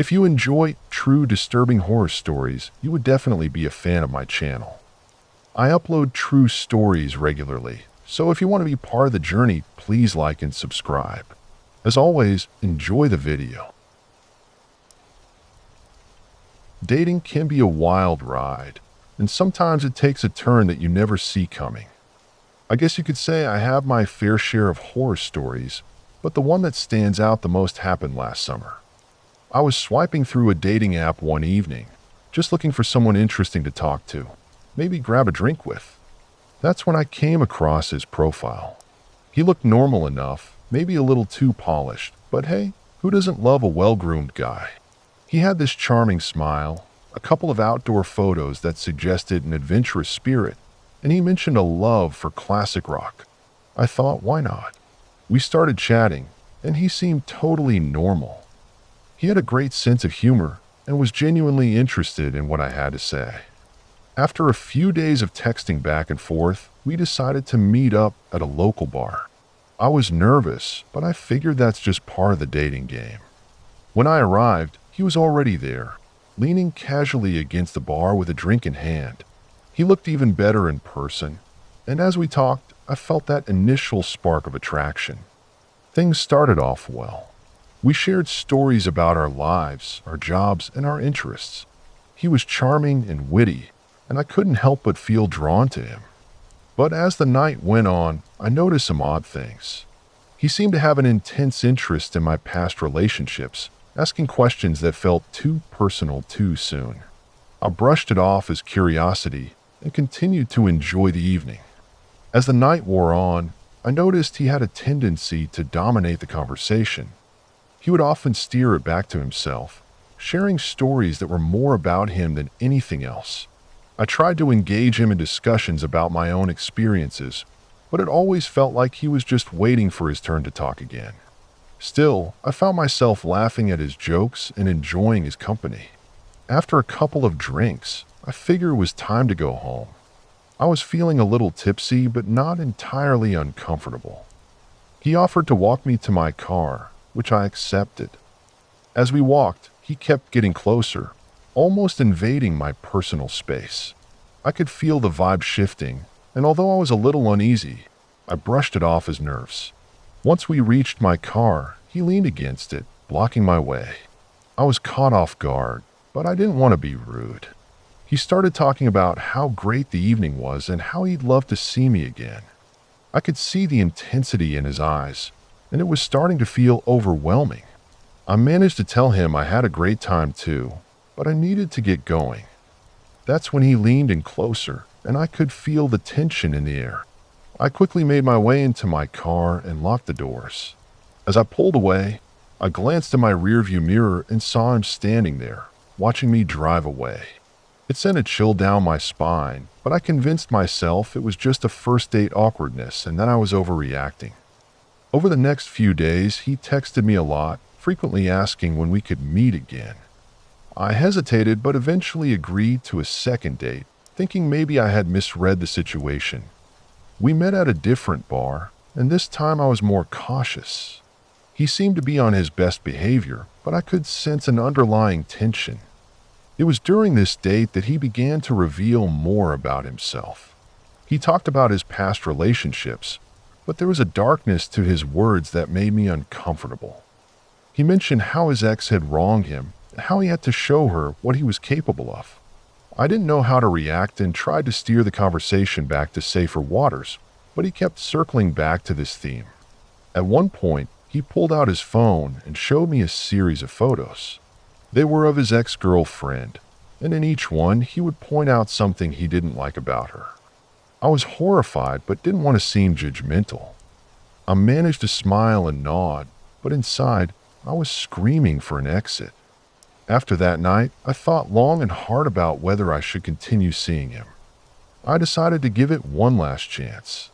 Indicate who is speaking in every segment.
Speaker 1: If you enjoy true disturbing horror stories, you would definitely be a fan of my channel. I upload true stories regularly, so if you want to be part of the journey, please like and subscribe. As always, enjoy the video. Dating can be a wild ride, and sometimes it takes a turn that you never see coming. I guess you could say I have my fair share of horror stories, but the one that stands out the most happened last summer. I was swiping through a dating app one evening, just looking for someone interesting to talk to, maybe grab a drink with. That's when I came across his profile. He looked normal enough, maybe a little too polished, but hey, who doesn't love a well-groomed guy? He had this charming smile, a couple of outdoor photos that suggested an adventurous spirit, and he mentioned a love for classic rock. I thought, why not? We started chatting, and he seemed totally normal. He had a great sense of humor and was genuinely interested in what I had to say. After a few days of texting back and forth, we decided to meet up at a local bar. I was nervous, but I figured that's just part of the dating game. When I arrived, he was already there, leaning casually against the bar with a drink in hand. He looked even better in person, and as we talked, I felt that initial spark of attraction. Things started off well. We shared stories about our lives, our jobs, and our interests. He was charming and witty, and I couldn't help but feel drawn to him. But as the night went on, I noticed some odd things. He seemed to have an intense interest in my past relationships, asking questions that felt too personal too soon. I brushed it off as curiosity and continued to enjoy the evening. As the night wore on, I noticed he had a tendency to dominate the conversation. He would often steer it back to himself, sharing stories that were more about him than anything else. I tried to engage him in discussions about my own experiences, but it always felt like he was just waiting for his turn to talk again. Still, I found myself laughing at his jokes and enjoying his company. After a couple of drinks, I figured it was time to go home. I was feeling a little tipsy, but not entirely uncomfortable. He offered to walk me to my car, which I accepted. As we walked, he kept getting closer, almost invading my personal space. I could feel the vibe shifting, and although I was a little uneasy, I brushed it off as nerves. Once we reached my car, he leaned against it, blocking my way. I was caught off guard, but I didn't want to be rude. He started talking about how great the evening was and how he'd love to see me again. I could see the intensity in his eyes, and it was starting to feel overwhelming. I managed to tell him I had a great time too, but I needed to get going. That's when he leaned in closer, and I could feel the tension in the air. I quickly made my way into my car and locked the doors. As I pulled away, I glanced in my rearview mirror and saw him standing there, watching me drive away. It sent a chill down my spine, but I convinced myself it was just a first date awkwardness and that I was overreacting. Over the next few days, he texted me a lot, frequently asking when we could meet again. I hesitated, but eventually agreed to a second date, thinking maybe I had misread the situation. We met at a different bar, and this time I was more cautious. He seemed to be on his best behavior, but I could sense an underlying tension. It was during this date that he began to reveal more about himself. He talked about his past relationships, but there was a darkness to his words that made me uncomfortable. He mentioned how his ex had wronged him and how he had to show her what he was capable of. I didn't know how to react and tried to steer the conversation back to safer waters, but he kept circling back to this theme. At one point, he pulled out his phone and showed me a series of photos. They were of his ex-girlfriend, and in each one, he would point out something he didn't like about her. I was horrified but didn't want to seem judgmental. I managed to smile and nod, but inside, I was screaming for an exit. After that night, I thought long and hard about whether I should continue seeing him. I decided to give it one last chance.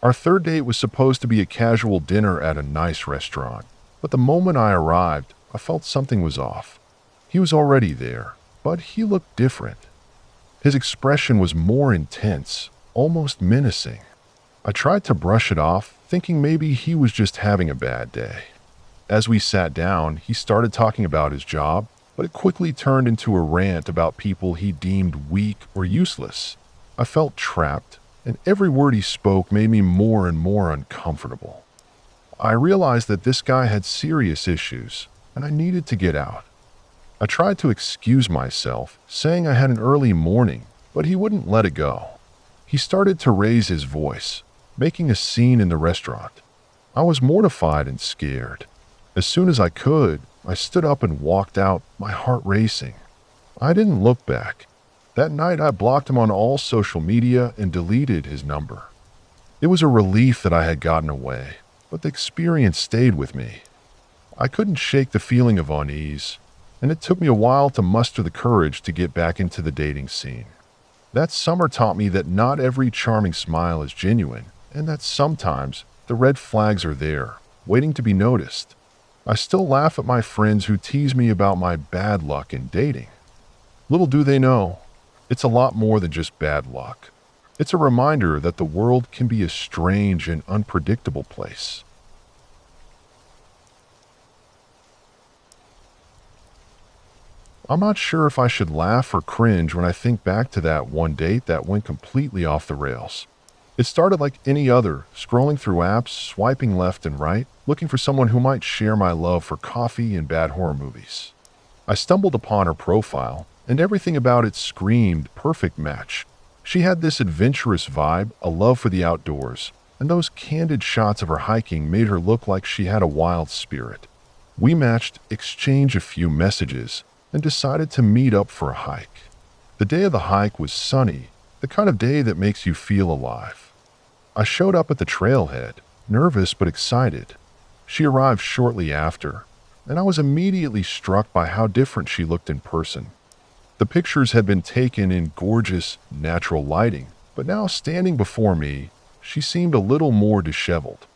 Speaker 1: Our third date was supposed to be a casual dinner at a nice restaurant, but the moment I arrived, I felt something was off. He was already there, but he looked different. His expression was more intense, almost menacing. I tried to brush it off, thinking maybe he was just having a bad day. As we sat down, he started talking about his job, but it quickly turned into a rant about people he deemed weak or useless. I felt trapped, and every word he spoke made me more and more uncomfortable. I realized that this guy had serious issues, and I needed to get out. I tried to excuse myself, saying I had an early morning, but he wouldn't let it go. He started to raise his voice, making a scene in the restaurant. I was mortified and scared. As soon as I could, I stood up and walked out, my heart racing. I didn't look back. That night I blocked him on all social media and deleted his number. It was a relief that I had gotten away, but the experience stayed with me. I couldn't shake the feeling of unease, and it took me a while to muster the courage to get back into the dating scene. That summer taught me that not every charming smile is genuine, and that sometimes the red flags are there, waiting to be noticed. I still laugh at my friends who tease me about my bad luck in dating. Little do they know, it's a lot more than just bad luck. It's a reminder that the world can be a strange and unpredictable place. I'm not sure if I should laugh or cringe when I think back to that one date that went completely off the rails. It started like any other, scrolling through apps, swiping left and right, looking for someone who might share my love for coffee and bad horror movies. I stumbled upon her profile, and everything about it screamed perfect match. She had this adventurous vibe, a love for the outdoors, and those candid shots of her hiking made her look like she had a wild spirit. We matched, exchanged a few messages, and decided to meet up for a hike. The day of the hike was sunny, the kind of day that makes you feel alive. I showed up at the trailhead, nervous but excited. She arrived shortly after, and I was immediately struck by how different she looked in person. The pictures had been taken in gorgeous, natural lighting, but now standing before me, she seemed a little more disheveled.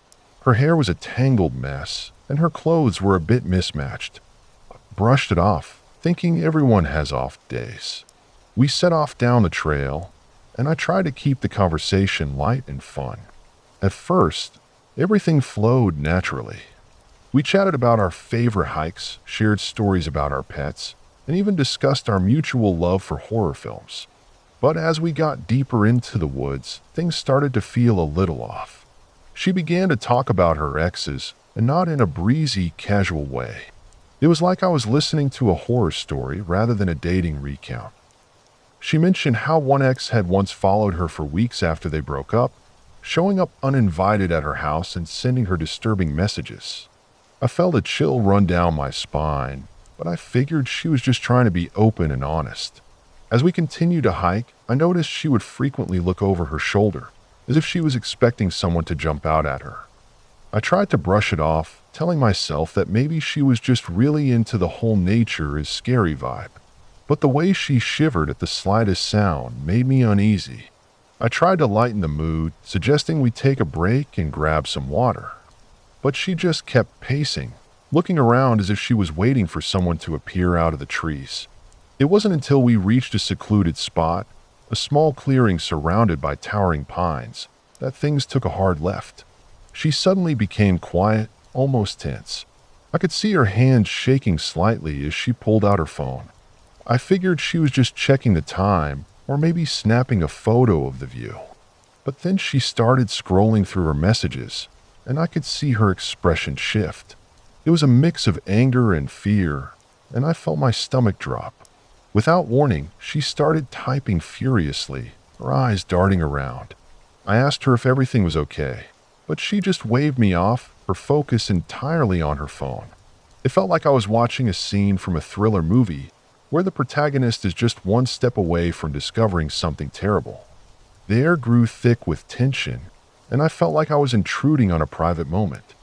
Speaker 1: Her hair was a tangled mess, and her clothes were a bit mismatched. I brushed it off, thinking everyone has off days. We set off down the trail, and I tried to keep the conversation light and fun. At first, everything flowed naturally. We chatted about our favorite hikes, shared stories about our pets, and even discussed our mutual love for horror films. But as we got deeper into the woods, things started to feel a little off. She began to talk about her exes, and not in a breezy, casual way. It was like I was listening to a horror story rather than a dating recount. She mentioned how one ex had once followed her for weeks after they broke up, showing up uninvited at her house and sending her disturbing messages. I felt a chill run down my spine, but I figured she was just trying to be open and honest. As we continued to hike, I noticed she would frequently look over her shoulder, as if she was expecting someone to jump out at her. I tried to brush it off, telling myself that maybe she was just really into the whole nature is scary vibe. But the way she shivered at the slightest sound made me uneasy. I tried to lighten the mood, suggesting we take a break and grab some water. But she just kept pacing, looking around as if she was waiting for someone to appear out of the trees. It wasn't until we reached a secluded spot, a small clearing surrounded by towering pines, that things took a hard left. She suddenly became quiet, almost tense. I could see her hands shaking slightly as she pulled out her phone. I figured she was just checking the time, or maybe snapping a photo of the view. But then she started scrolling through her messages, and I could see her expression shift. It was a mix of anger and fear, and I felt my stomach drop. Without warning, she started typing furiously, her eyes darting around. I asked her if everything was okay, but she just waved me off, her focus entirely on her phone. It felt like I was watching a scene from a thriller movie where the protagonist is just one step away from discovering something terrible. The air grew thick with tension, and I felt like I was intruding on a private moment.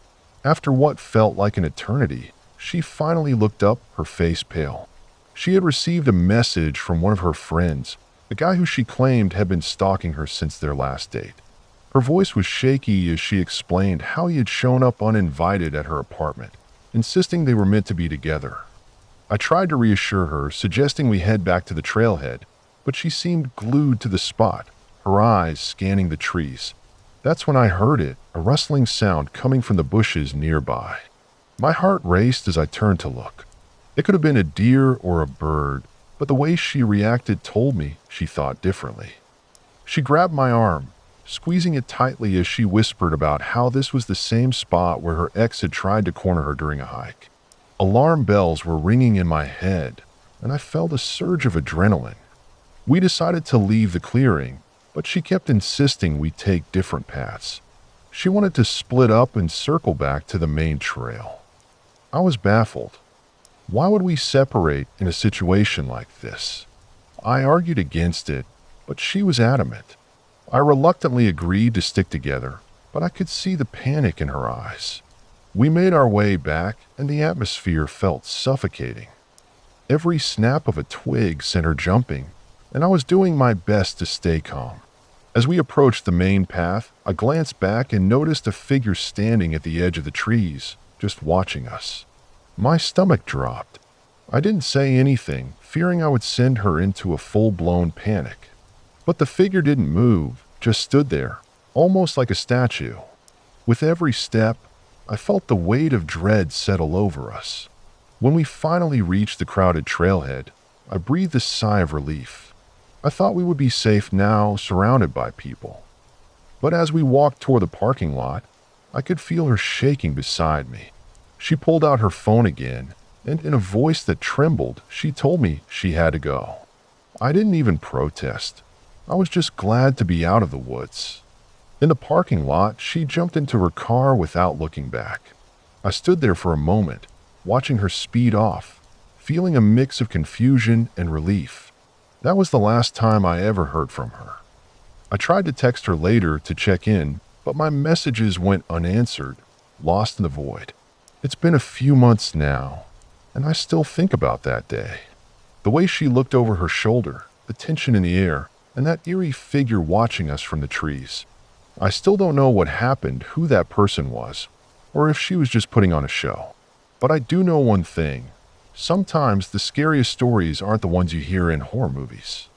Speaker 1: After what felt like an eternity, she finally looked up, her face pale. She had received a message from one of her friends, the guy who she claimed had been stalking her since their last date. Her voice was shaky as she explained how he had shown up uninvited at her apartment, insisting they were meant to be together. I tried to reassure her, suggesting we head back to the trailhead, but she seemed glued to the spot, her eyes scanning the trees. That's when I heard it, a rustling sound coming from the bushes nearby. My heart raced as I turned to look. It could have been a deer or a bird, but the way she reacted told me she thought differently. She grabbed my arm, squeezing it tightly as she whispered about how this was the same spot where her ex had tried to corner her during a hike. Alarm bells were ringing in my head, and I felt a surge of adrenaline. We decided to leave the clearing, but she kept insisting we take different paths. She wanted to split up and circle back to the main trail. I was baffled. Why would we separate in a situation like this? I argued against it, but she was adamant. I reluctantly agreed to stick together, but I could see the panic in her eyes. We made our way back, and the atmosphere felt suffocating. Every snap of a twig sent her jumping, and I was doing my best to stay calm. As we approached the main path, I glanced back and noticed a figure standing at the edge of the trees, just watching us. My stomach dropped. I didn't say anything, fearing I would send her into a full-blown panic. But the figure didn't move, just stood there, almost like a statue. With every step, I felt the weight of dread settle over us. When we finally reached the crowded trailhead, I breathed a sigh of relief. I thought we would be safe now, surrounded by people. But as we walked toward the parking lot, I could feel her shaking beside me. She pulled out her phone again, and in a voice that trembled, she told me she had to go. I didn't even protest. I was just glad to be out of the woods. In the parking lot, she jumped into her car without looking back. I stood there for a moment, watching her speed off, feeling a mix of confusion and relief. That was the last time I ever heard from her. I tried to text her later to check in, but my messages went unanswered, lost in the void. It's been a few months now, and I still think about that day. The way she looked over her shoulder, the tension in the air, and that eerie figure watching us from the trees. I still don't know what happened, who that person was, or if she was just putting on a show. But I do know one thing. Sometimes the scariest stories aren't the ones you hear in horror movies.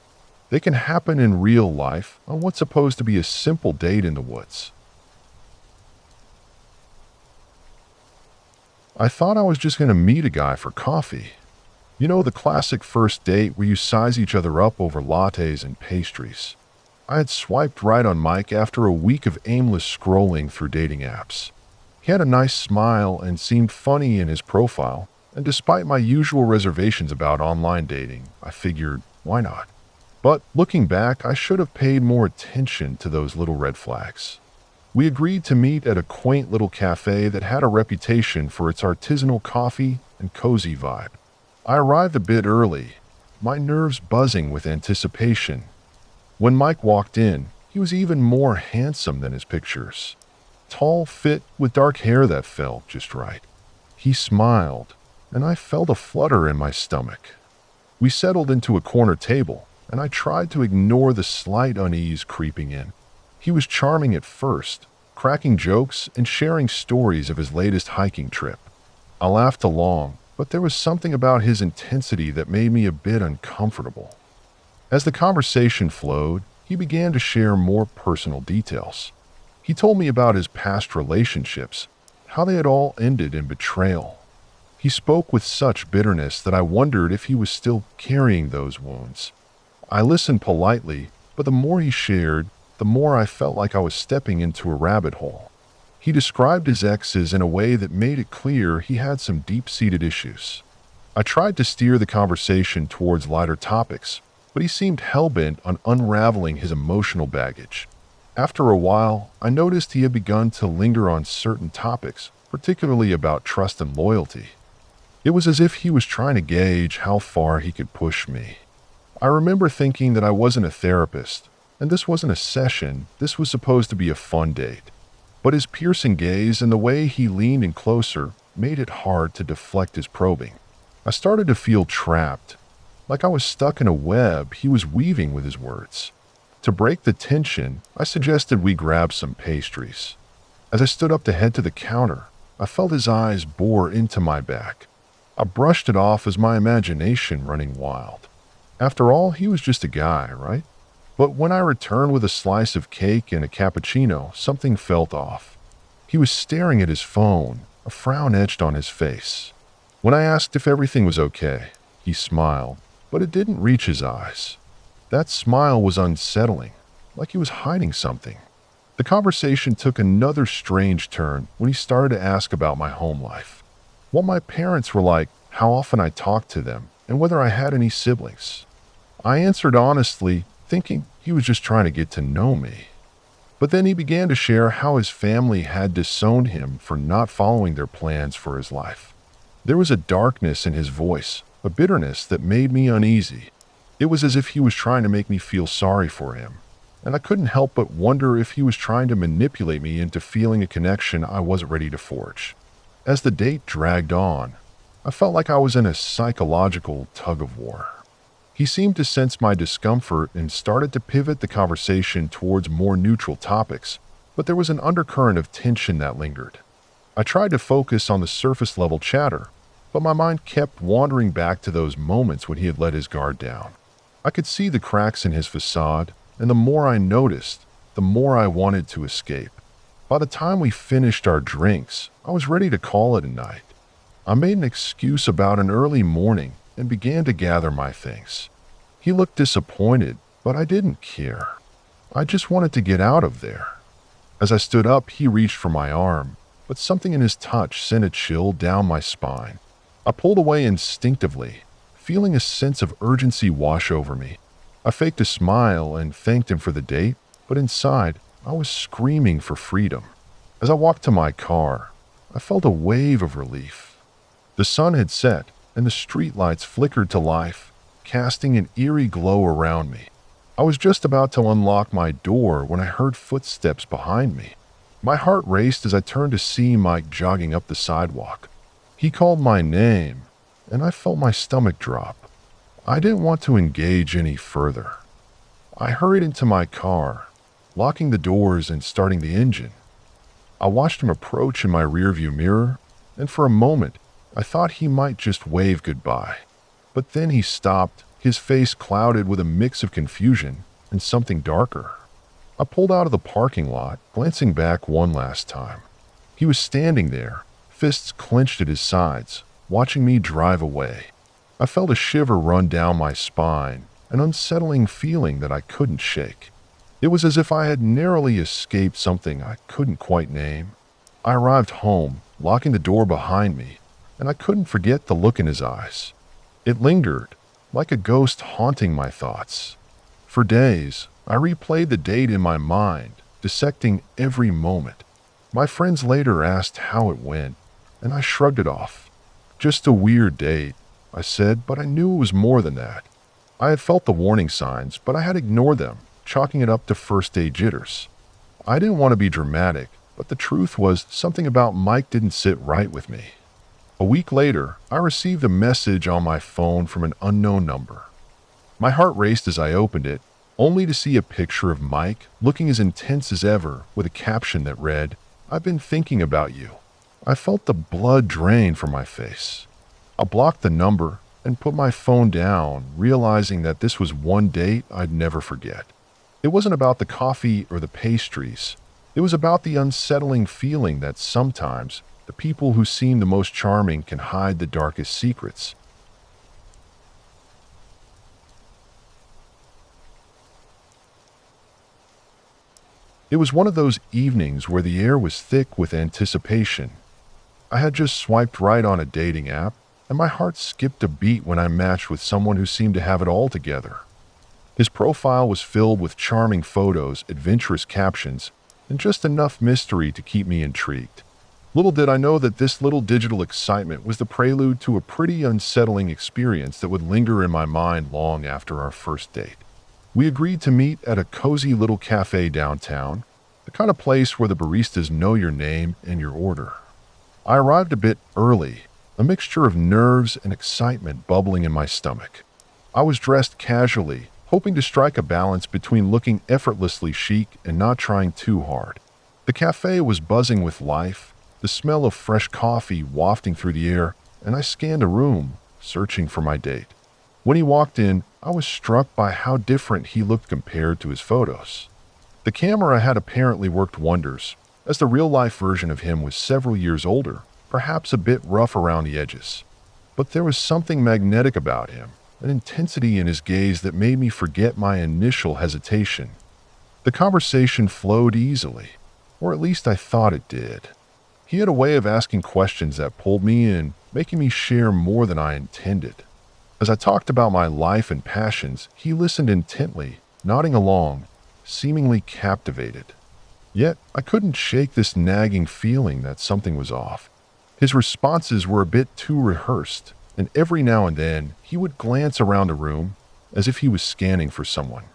Speaker 1: They can happen in real life on what's supposed to be a simple date in the woods. I thought I was just going to meet a guy for coffee. You know, the classic first date where you size each other up over lattes and pastries. I had swiped right on Mike after a week of aimless scrolling through dating apps. He had a nice smile and seemed funny in his profile, and despite my usual reservations about online dating, I figured, why not? But looking back, I should have paid more attention to those little red flags. We agreed to meet at a quaint little cafe that had a reputation for its artisanal coffee and cozy vibe. I arrived a bit early, my nerves buzzing with anticipation. When Mike walked in, he was even more handsome than his pictures. Tall, fit, with dark hair that felt just right. He smiled, and I felt a flutter in my stomach. We settled into a corner table, and I tried to ignore the slight unease creeping in. He was charming at first, cracking jokes and sharing stories of his latest hiking trip. I laughed along, but there was something about his intensity that made me a bit uncomfortable. As the conversation flowed, he began to share more personal details. He told me about his past relationships, how they had all ended in betrayal. He spoke with such bitterness that I wondered if he was still carrying those wounds. I listened politely, but the more he shared, the more I felt like I was stepping into a rabbit hole. He described his exes in a way that made it clear he had some deep-seated issues. I tried to steer the conversation towards lighter topics, but he seemed hell-bent on unraveling his emotional baggage. After a while, I noticed he had begun to linger on certain topics, particularly about trust and loyalty. It was as if he was trying to gauge how far he could push me. I remember thinking that I wasn't a therapist, and this wasn't a session, this was supposed to be a fun date. But his piercing gaze and the way he leaned in closer made it hard to deflect his probing. I started to feel trapped, like I was stuck in a web he was weaving with his words. To break the tension, I suggested we grab some pastries. As I stood up to head to the counter, I felt his eyes bore into my back. I brushed it off as my imagination running wild. After all, he was just a guy, right? But when I returned with a slice of cake and a cappuccino, something felt off. He was staring at his phone, a frown etched on his face. When I asked if everything was okay, he smiled, but it didn't reach his eyes. That smile was unsettling, like he was hiding something. The conversation took another strange turn when he started to ask about my home life. What my parents were like, how often I talked to them, and whether I had any siblings. I answered honestly, thinking he was just trying to get to know me. But then he began to share how his family had disowned him for not following their plans for his life. There was a darkness in his voice, a bitterness that made me uneasy. It was as if he was trying to make me feel sorry for him, and I couldn't help but wonder if he was trying to manipulate me into feeling a connection I wasn't ready to forge. As the date dragged on, I felt like I was in a psychological tug-of-war. He seemed to sense my discomfort and started to pivot the conversation towards more neutral topics, but there was an undercurrent of tension that lingered. I tried to focus on the surface-level chatter, but my mind kept wandering back to those moments when he had let his guard down. I could see the cracks in his facade, and the more I noticed, the more I wanted to escape. By the time we finished our drinks, I was ready to call it a night. I made an excuse about an early morning and began to gather my things. He looked disappointed, but I didn't care. I just wanted to get out of there. As I stood up, he reached for my arm, but something in his touch sent a chill down my spine. I pulled away instinctively, feeling a sense of urgency wash over me. I faked a smile and thanked him for the date, but inside, I was screaming for freedom. As I walked to my car, I felt a wave of relief. The sun had set, and the streetlights flickered to life, casting an eerie glow around me. I was just about to unlock my door when I heard footsteps behind me. My heart raced as I turned to see Mike jogging up the sidewalk. He called my name, and I felt my stomach drop. I didn't want to engage any further. I hurried into my car, locking the doors and starting the engine. I watched him approach in my rearview mirror, and for a moment, I thought he might just wave goodbye. But then he stopped, his face clouded with a mix of confusion and something darker. I pulled out of the parking lot, glancing back one last time. He was standing there, fists clenched at his sides, watching me drive away. I felt a shiver run down my spine, an unsettling feeling that I couldn't shake. It was as if I had narrowly escaped something I couldn't quite name. I arrived home, locking the door behind me, and I couldn't forget the look in his eyes. It lingered, like a ghost haunting my thoughts. For days, I replayed the date in my mind, dissecting every moment. My friends later asked how it went, and I shrugged it off. Just a weird date, I said, but I knew it was more than that. I had felt the warning signs, but I had ignored them, chalking it up to first-date jitters. I didn't want to be dramatic, but the truth was something about Mike didn't sit right with me. A week later, I received a message on my phone from an unknown number. My heart raced as I opened it, only to see a picture of Mike looking as intense as ever with a caption that read, "I've been thinking about you." I felt the blood drain from my face. I blocked the number and put my phone down, realizing that this was one date I'd never forget. It wasn't about the coffee or the pastries. It was about the unsettling feeling that sometimes the people who seem the most charming can hide the darkest secrets. It was one of those evenings where the air was thick with anticipation. I had just swiped right on a dating app, and my heart skipped a beat when I matched with someone who seemed to have it all together. His profile was filled with charming photos, adventurous captions, and just enough mystery to keep me intrigued. Little did I know that this little digital excitement was the prelude to a pretty unsettling experience that would linger in my mind long after our first date. We agreed to meet at a cozy little cafe downtown, the kind of place where the baristas know your name and your order. I arrived a bit early, a mixture of nerves and excitement bubbling in my stomach. I was dressed casually, hoping to strike a balance between looking effortlessly chic and not trying too hard. The cafe was buzzing with life, the smell of fresh coffee wafting through the air, and I scanned the room, searching for my date. When he walked in, I was struck by how different he looked compared to his photos. The camera had apparently worked wonders, as the real-life version of him was several years older, perhaps a bit rough around the edges. But there was something magnetic about him, an intensity in his gaze that made me forget my initial hesitation. The conversation flowed easily, or at least I thought it did. He had a way of asking questions that pulled me in, making me share more than I intended. As I talked about my life and passions, he listened intently, nodding along, seemingly captivated. Yet, I couldn't shake this nagging feeling that something was off. His responses were a bit too rehearsed, and every now and then he would glance around the room as if he was scanning for someone.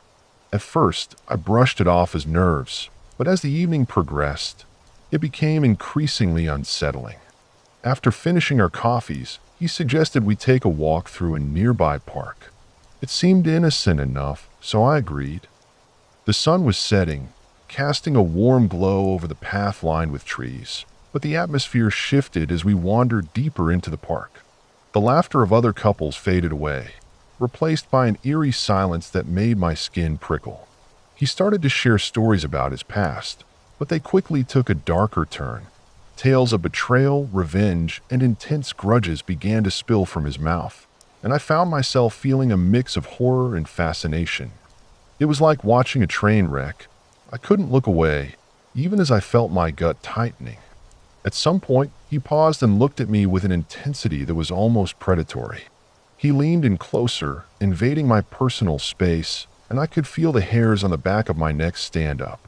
Speaker 1: At first, I brushed it off as nerves, but as the evening progressed, it became increasingly unsettling. After finishing our coffees, he suggested we take a walk through a nearby park. It seemed innocent enough, so I agreed. The sun was setting, casting a warm glow over the path lined with trees, but the atmosphere shifted as we wandered deeper into the park. The laughter of other couples faded away, replaced by an eerie silence that made my skin prickle. He started to share stories about his past, but they quickly took a darker turn. Tales of betrayal, revenge, and intense grudges began to spill from his mouth, and I found myself feeling a mix of horror and fascination. It was like watching a train wreck. I couldn't look away, even as I felt my gut tightening. At some point, he paused and looked at me with an intensity that was almost predatory. He leaned in closer, invading my personal space, and I could feel the hairs on the back of my neck stand up.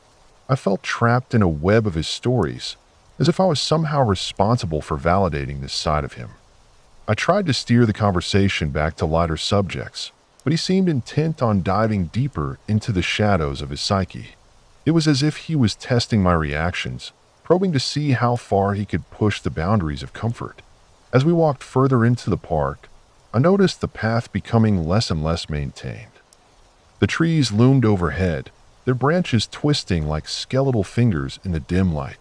Speaker 1: I felt trapped in a web of his stories, as if I was somehow responsible for validating this side of him. I tried to steer the conversation back to lighter subjects, but he seemed intent on diving deeper into the shadows of his psyche. It was as if he was testing my reactions, probing to see how far he could push the boundaries of comfort. As we walked further into the park, I noticed the path becoming less and less maintained. The trees loomed overhead, their branches twisting like skeletal fingers in the dim light.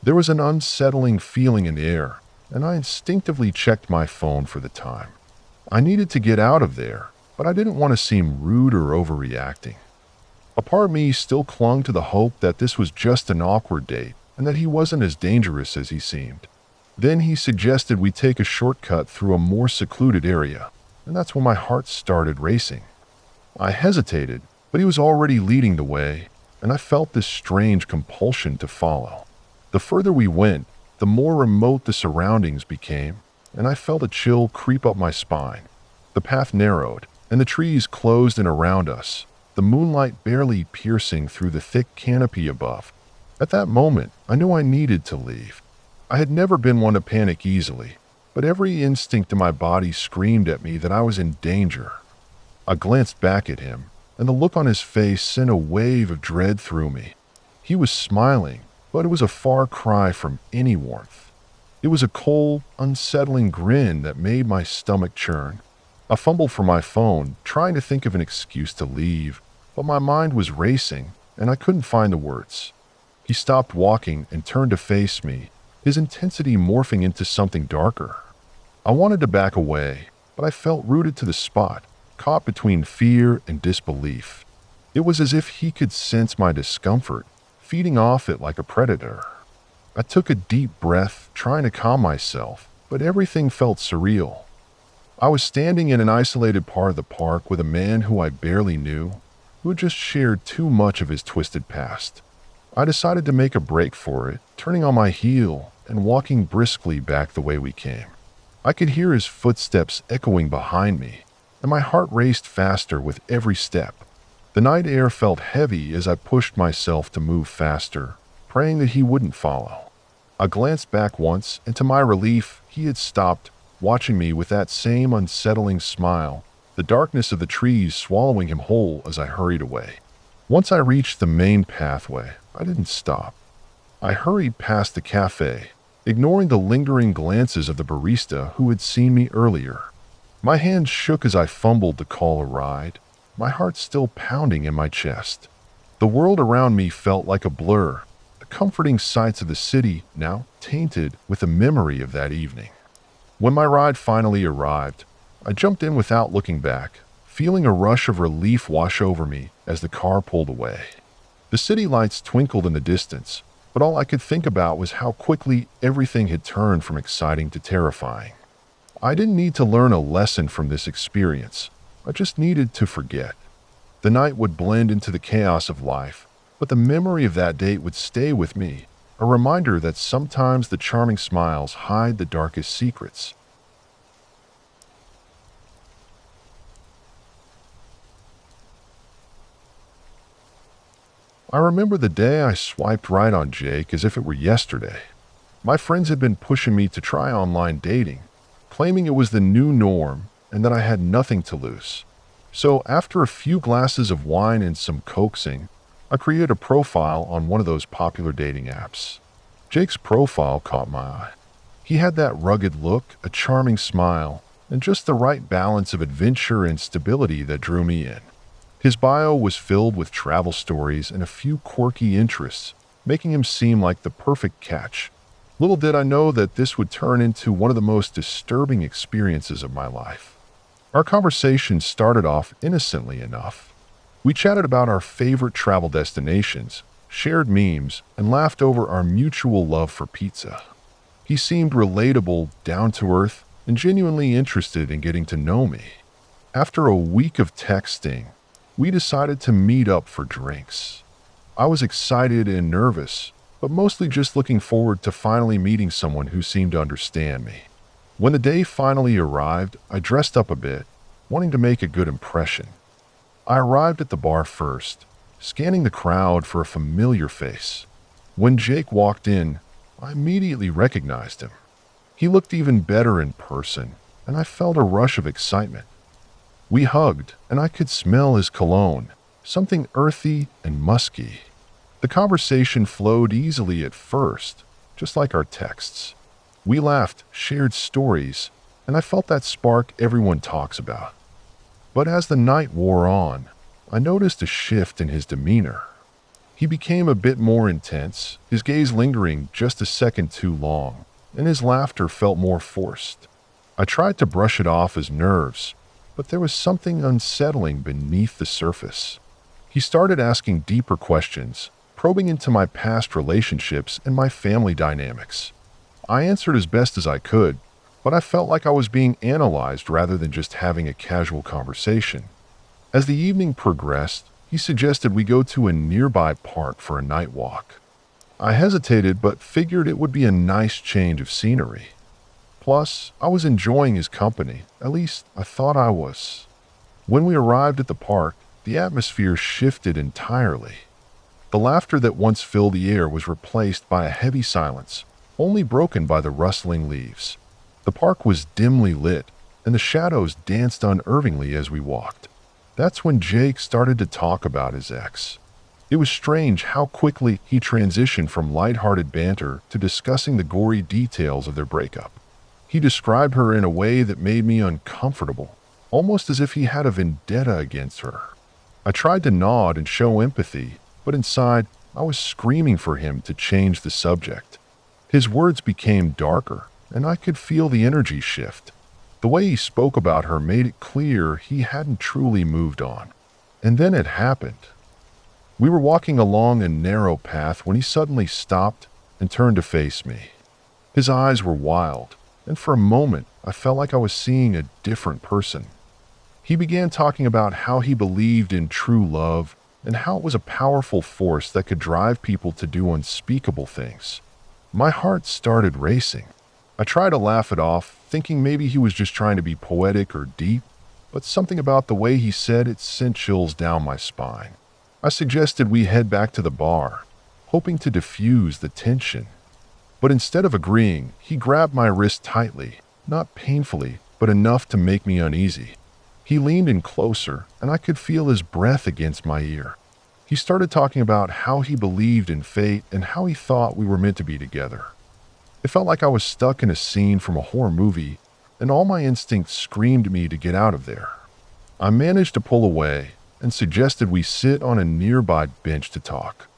Speaker 1: There was an unsettling feeling in the air, and I instinctively checked my phone for the time. I needed to get out of there, but I didn't want to seem rude or overreacting. A part of me still clung to the hope that this was just an awkward date and that he wasn't as dangerous as he seemed. Then he suggested we take a shortcut through a more secluded area, and that's when my heart started racing. I hesitated, but he was already leading the way, and I felt this strange compulsion to follow. The further we went, the more remote the surroundings became, and I felt a chill creep up my spine. The path narrowed, and the trees closed in around us, the moonlight barely piercing through the thick canopy above. At that moment, I knew I needed to leave. I had never been one to panic easily, but every instinct in my body screamed at me that I was in danger. I glanced back at him, and the look on his face sent a wave of dread through me. He was smiling, but it was a far cry from any warmth. It was a cold, unsettling grin that made my stomach churn. I fumbled for my phone, trying to think of an excuse to leave, but my mind was racing, and I couldn't find the words. He stopped walking and turned to face me, his intensity morphing into something darker. I wanted to back away, but I felt rooted to the spot, caught between fear and disbelief. It was as if he could sense my discomfort, feeding off it like a predator. I took a deep breath, trying to calm myself, but everything felt surreal. I was standing in an isolated part of the park with a man who I barely knew, who had just shared too much of his twisted past. I decided to make a break for it, turning on my heel and walking briskly back the way we came. I could hear his footsteps echoing behind me, and my heart raced faster with every step. The night air felt heavy as I pushed myself to move faster, praying that he wouldn't follow. I glanced back once, and to my relief, he had stopped, watching me with that same unsettling smile, the darkness of the trees swallowing him whole as I hurried away. Once I reached the main pathway, I didn't stop. I hurried past the cafe, ignoring the lingering glances of the barista who had seen me earlier. My hands shook as I fumbled to call a ride, my heart still pounding in my chest. The world around me felt like a blur, the comforting sights of the city now tainted with the memory of that evening. When my ride finally arrived, I jumped in without looking back, feeling a rush of relief wash over me as the car pulled away. The city lights twinkled in the distance, but all I could think about was how quickly everything had turned from exciting to terrifying. I didn't need to learn a lesson from this experience. I just needed to forget. The night would blend into the chaos of life, but the memory of that date would stay with me, a reminder that sometimes the charming smiles hide the darkest secrets. I remember the day I swiped right on Jake as if it were yesterday. My friends had been pushing me to try online dating, claiming it was the new norm and that I had nothing to lose. So after a few glasses of wine and some coaxing, I created a profile on one of those popular dating apps. Jake's profile caught my eye. He had that rugged look, a charming smile, and just the right balance of adventure and stability that drew me in. His bio was filled with travel stories and a few quirky interests, making him seem like the perfect catch. Little did I know that this would turn into one of the most disturbing experiences of my life. Our conversation started off innocently enough. We chatted about our favorite travel destinations, shared memes, and laughed over our mutual love for pizza. He seemed relatable, down to earth, and genuinely interested in getting to know me. After a week of texting, we decided to meet up for drinks. I was excited and nervous, but mostly just looking forward to finally meeting someone who seemed to understand me. When the day finally arrived, I dressed up a bit, wanting to make a good impression. I arrived at the bar first, scanning the crowd for a familiar face. When Jake walked in, I immediately recognized him. He looked even better in person, and I felt a rush of excitement. We hugged, and I could smell his cologne, something earthy and musky. The conversation flowed easily at first, just like our texts. We laughed, shared stories, and I felt that spark everyone talks about. But as the night wore on, I noticed a shift in his demeanor. He became a bit more intense, his gaze lingering just a second too long, and his laughter felt more forced. I tried to brush it off as nerves, but there was something unsettling beneath the surface. He started asking deeper questions, probing into my past relationships and my family dynamics. I answered as best as I could, but I felt like I was being analyzed rather than just having a casual conversation. As the evening progressed, he suggested we go to a nearby park for a night walk. I hesitated but figured it would be a nice change of scenery. Plus, I was enjoying his company, at least I thought I was. When we arrived at the park, the atmosphere shifted entirely. The laughter that once filled the air was replaced by a heavy silence, only broken by the rustling leaves. The park was dimly lit, and the shadows danced unnervingly as we walked. That's when Jake started to talk about his ex. It was strange how quickly he transitioned from lighthearted banter to discussing the gory details of their breakup. He described her in a way that made me uncomfortable, almost as if he had a vendetta against her. I tried to nod and show empathy, but inside, I was screaming for him to change the subject. His words became darker, and I could feel the energy shift. The way he spoke about her made it clear he hadn't truly moved on. And then it happened. We were walking along a narrow path when he suddenly stopped and turned to face me. His eyes were wild, and for a moment I felt like I was seeing a different person. He began talking about how he believed in true love and how it was a powerful force that could drive people to do unspeakable things. My heart started racing. I tried to laugh it off, thinking maybe he was just trying to be poetic or deep, but something about the way he said it sent chills down my spine. I suggested we head back to the bar, hoping to diffuse the tension. But instead of agreeing, he grabbed my wrist tightly, not painfully, but enough to make me uneasy. He leaned in closer, and I could feel his breath against my ear. He started talking about how he believed in fate and how he thought we were meant to be together. It felt like I was stuck in a scene from a horror movie, and all my instincts screamed at me to get out of there. I managed to pull away and suggested we sit on a nearby bench to talk.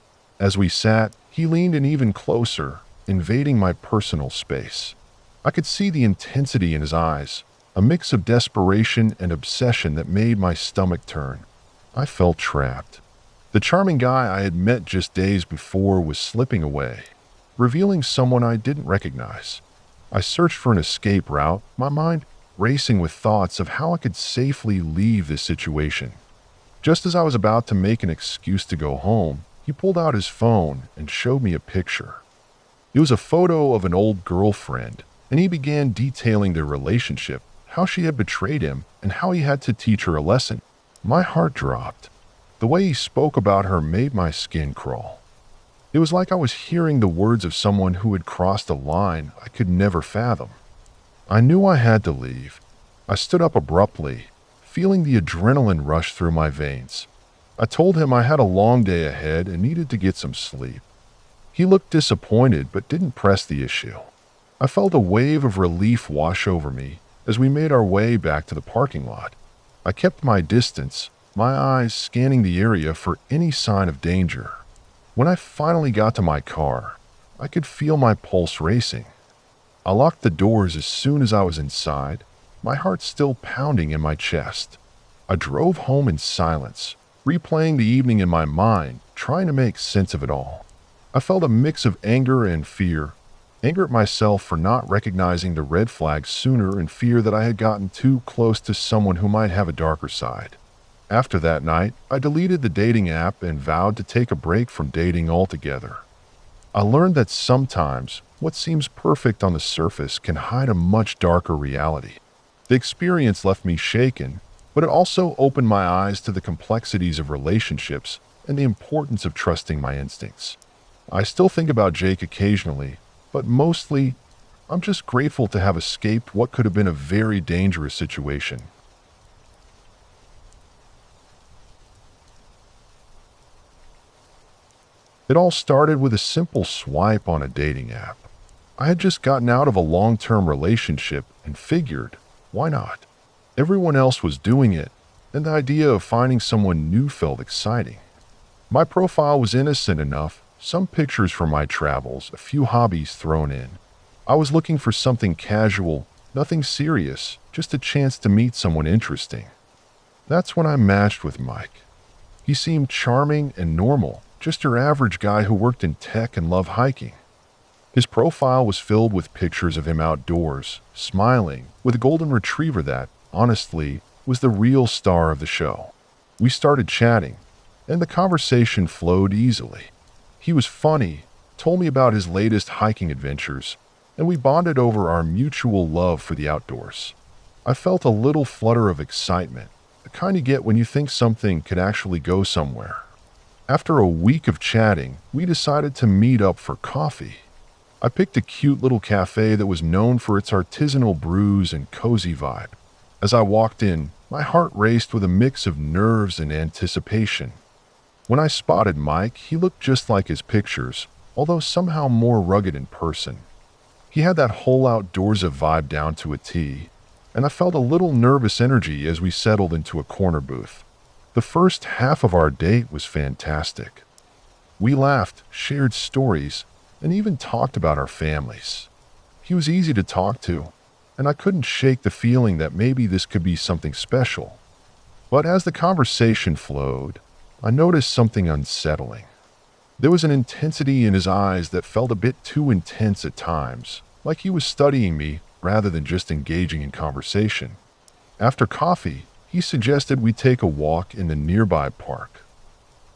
Speaker 1: As we sat, he leaned in even closer, invading my personal space. I could see the intensity in his eyes, a mix of desperation and obsession that made my stomach turn. I felt trapped. The charming guy I had met just days before was slipping away, revealing someone I didn't recognize. I searched for an escape route, my mind racing with thoughts of how I could safely leave this situation. Just as I was about to make an excuse to go home, he pulled out his phone and showed me a picture. It was a photo of an old girlfriend, and he began detailing their relationship, how she had betrayed him, and how he had to teach her a lesson. My heart dropped. The way he spoke about her made my skin crawl. It was like I was hearing the words of someone who had crossed a line I could never fathom. I knew I had to leave. I stood up abruptly, feeling the adrenaline rush through my veins. I told him I had a long day ahead and needed to get some sleep. He looked disappointed but didn't press the issue. I felt a wave of relief wash over me as we made our way back to the parking lot. I kept my distance, my eyes scanning the area for any sign of danger. When I finally got to my car, I could feel my pulse racing. I locked the doors as soon as I was inside, my heart still pounding in my chest. I drove home in silence, replaying the evening in my mind, trying to make sense of it all. I felt a mix of anger and fear. Anger at myself for not recognizing the red flags sooner and fear that I had gotten too close to someone who might have a darker side. After that night, I deleted the dating app and vowed to take a break from dating altogether. I learned that sometimes what seems perfect on the surface can hide a much darker reality. The experience left me shaken, but it also opened my eyes to the complexities of relationships and the importance of trusting my instincts. I still think about Jake occasionally, but mostly, I'm just grateful to have escaped what could have been a very dangerous situation. It all started with a simple swipe on a dating app. I had just gotten out of a long-term relationship and figured, why not? Everyone else was doing it, and the idea of finding someone new felt exciting. My profile was innocent enough, some pictures from my travels, a few hobbies thrown in. I was looking for something casual, nothing serious, just a chance to meet someone interesting. That's when I matched with Mike. He seemed charming and normal, just your average guy who worked in tech and loved hiking. His profile was filled with pictures of him outdoors, smiling, with a golden retriever that, honestly, was the real star of the show. We started chatting, and the conversation flowed easily. He was funny, told me about his latest hiking adventures, and we bonded over our mutual love for the outdoors. I felt a little flutter of excitement, the kind you get when you think something could actually go somewhere. After a week of chatting, we decided to meet up for coffee. I picked a cute little cafe that was known for its artisanal brews and cozy vibe. As I walked in, my heart raced with a mix of nerves and anticipation. When I spotted Mike, he looked just like his pictures, although somehow more rugged in person. He had that whole outdoorsy vibe down to a T, and I felt a little nervous energy as we settled into a corner booth. The first half of our date was fantastic. We laughed, shared stories, and even talked about our families. He was easy to talk to, and I couldn't shake the feeling that maybe this could be something special. But as the conversation flowed, I noticed something unsettling. There was an intensity in his eyes that felt a bit too intense at times, like he was studying me rather than just engaging in conversation. After coffee, he suggested we take a walk in the nearby park.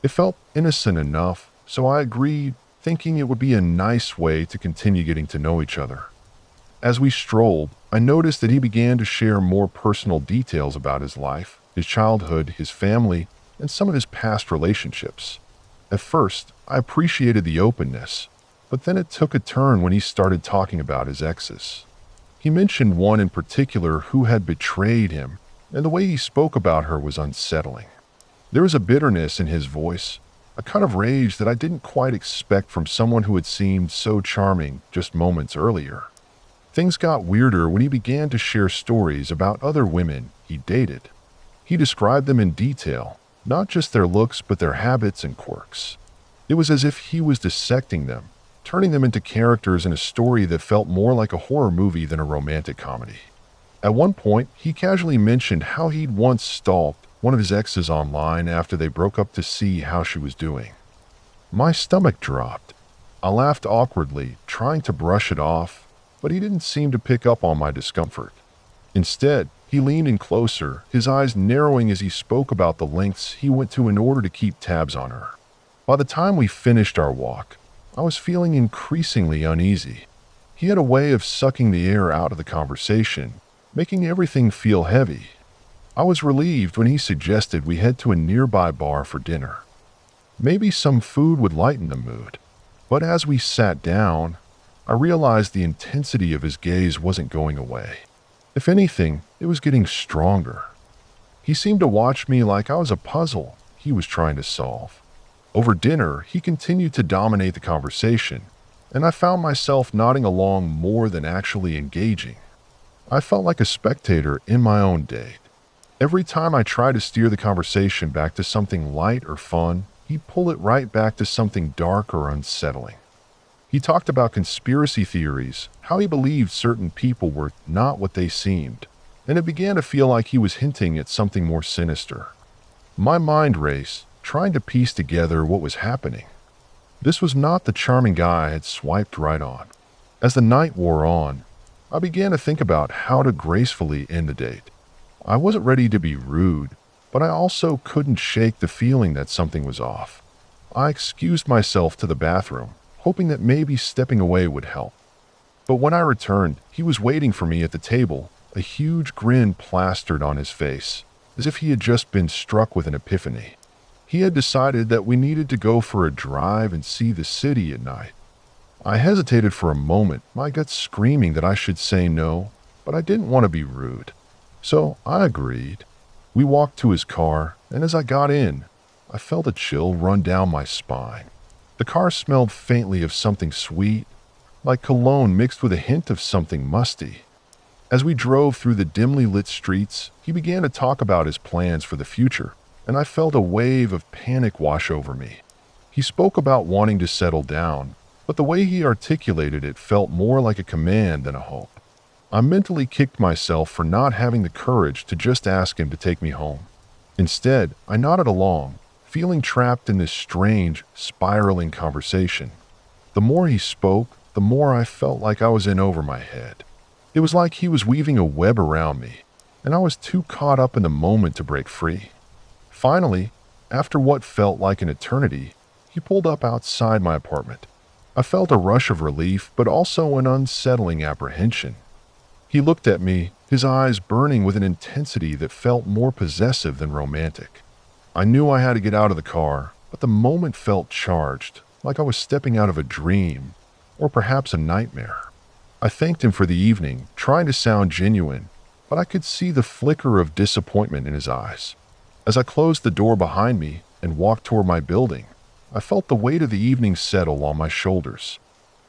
Speaker 1: It felt innocent enough, so I agreed, thinking it would be a nice way to continue getting to know each other. As we strolled, I noticed that he began to share more personal details about his life, his childhood, his family, and some of his past relationships. At first, I appreciated the openness, but then it took a turn when he started talking about his exes. He mentioned one in particular who had betrayed him, and the way he spoke about her was unsettling. There was a bitterness in his voice, a kind of rage that I didn't quite expect from someone who had seemed so charming just moments earlier. Things got weirder when he began to share stories about other women he dated. He described them in detail, not just their looks but their habits and quirks. It was as if he was dissecting them, turning them into characters in a story that felt more like a horror movie than a romantic comedy. At one point, he casually mentioned how he'd once stalked one of his exes online after they broke up to see how she was doing. My stomach dropped. I laughed awkwardly, trying to brush it off, but he didn't seem to pick up on my discomfort. Instead, he leaned in closer, his eyes narrowing as he spoke about the lengths he went to in order to keep tabs on her. By the time we finished our walk, I was feeling increasingly uneasy. He had a way of sucking the air out of the conversation, making everything feel heavy. I was relieved when he suggested we head to a nearby bar for dinner. Maybe some food would lighten the mood. But as we sat down, I realized the intensity of his gaze wasn't going away. If anything, it was getting stronger. He seemed to watch me like I was a puzzle he was trying to solve. Over dinner, he continued to dominate the conversation, and I found myself nodding along more than actually engaging. I felt like a spectator in my own date. Every time I tried to steer the conversation back to something light or fun, he'd pull it right back to something dark or unsettling. He talked about conspiracy theories, how he believed certain people were not what they seemed, and it began to feel like he was hinting at something more sinister. My mind raced, trying to piece together what was happening. This was not the charming guy I had swiped right on. As the night wore on, I began to think about how to gracefully end the date. I wasn't ready to be rude, but I also couldn't shake the feeling that something was off. I excused myself to the bathroom, hoping that maybe stepping away would help. But when I returned, he was waiting for me at the table, a huge grin plastered on his face, as if he had just been struck with an epiphany. He had decided that we needed to go for a drive and see the city at night. I hesitated for a moment, my gut screaming that I should say no, but I didn't want to be rude. So I agreed. We walked to his car, and as I got in, I felt a chill run down my spine. The car smelled faintly of something sweet, like cologne mixed with a hint of something musty. As we drove through the dimly lit streets, he began to talk about his plans for the future, and I felt a wave of panic wash over me. He spoke about wanting to settle down, but the way he articulated it felt more like a command than a hope. I mentally kicked myself for not having the courage to just ask him to take me home. Instead, I nodded along, feeling trapped in this strange, spiraling conversation. The more he spoke, the more I felt like I was in over my head. It was like he was weaving a web around me, and I was too caught up in the moment to break free. Finally, after what felt like an eternity, he pulled up outside my apartment. I felt a rush of relief, but also an unsettling apprehension. He looked at me, his eyes burning with an intensity that felt more possessive than romantic. I knew I had to get out of the car, but the moment felt charged, like I was stepping out of a dream, or perhaps a nightmare. I thanked him for the evening, trying to sound genuine, but I could see the flicker of disappointment in his eyes. As I closed the door behind me and walked toward my building, I felt the weight of the evening settle on my shoulders.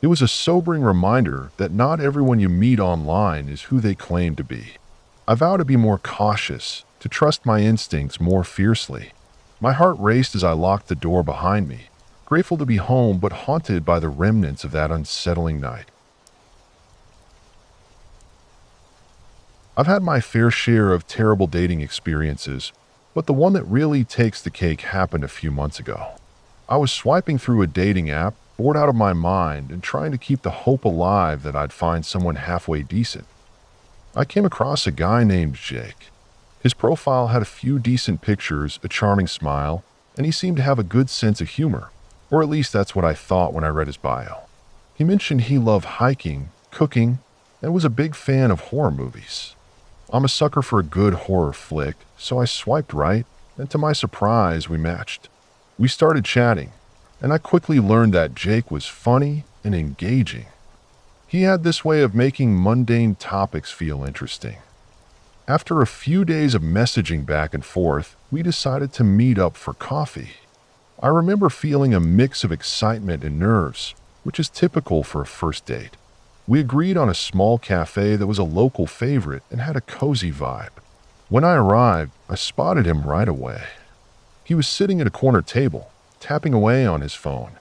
Speaker 1: It was a sobering reminder that not everyone you meet online is who they claim to be. I vow to be more cautious, to trust my instincts more fiercely. My heart raced as I locked the door behind me, grateful to be home but haunted by the remnants of that unsettling night. I've had my fair share of terrible dating experiences, but the one that really takes the cake happened a few months ago. I was swiping through a dating app, bored out of my mind, and trying to keep the hope alive that I'd find someone halfway decent. I came across a guy named Jake. His profile had a few decent pictures, a charming smile, and he seemed to have a good sense of humor, or at least that's what I thought when I read his bio. He mentioned he loved hiking, cooking, and was a big fan of horror movies. I'm a sucker for a good horror flick, so I swiped right, and to my surprise, we matched. We started chatting, and I quickly learned that Jake was funny and engaging. He had this way of making mundane topics feel interesting. After a few days of messaging back and forth, we decided to meet up for coffee. I remember feeling a mix of excitement and nerves, which is typical for a first date. We agreed on a small cafe that was a local favorite and had a cozy vibe. When I arrived, I spotted him right away. He was sitting at a corner table, tapping away on his phone.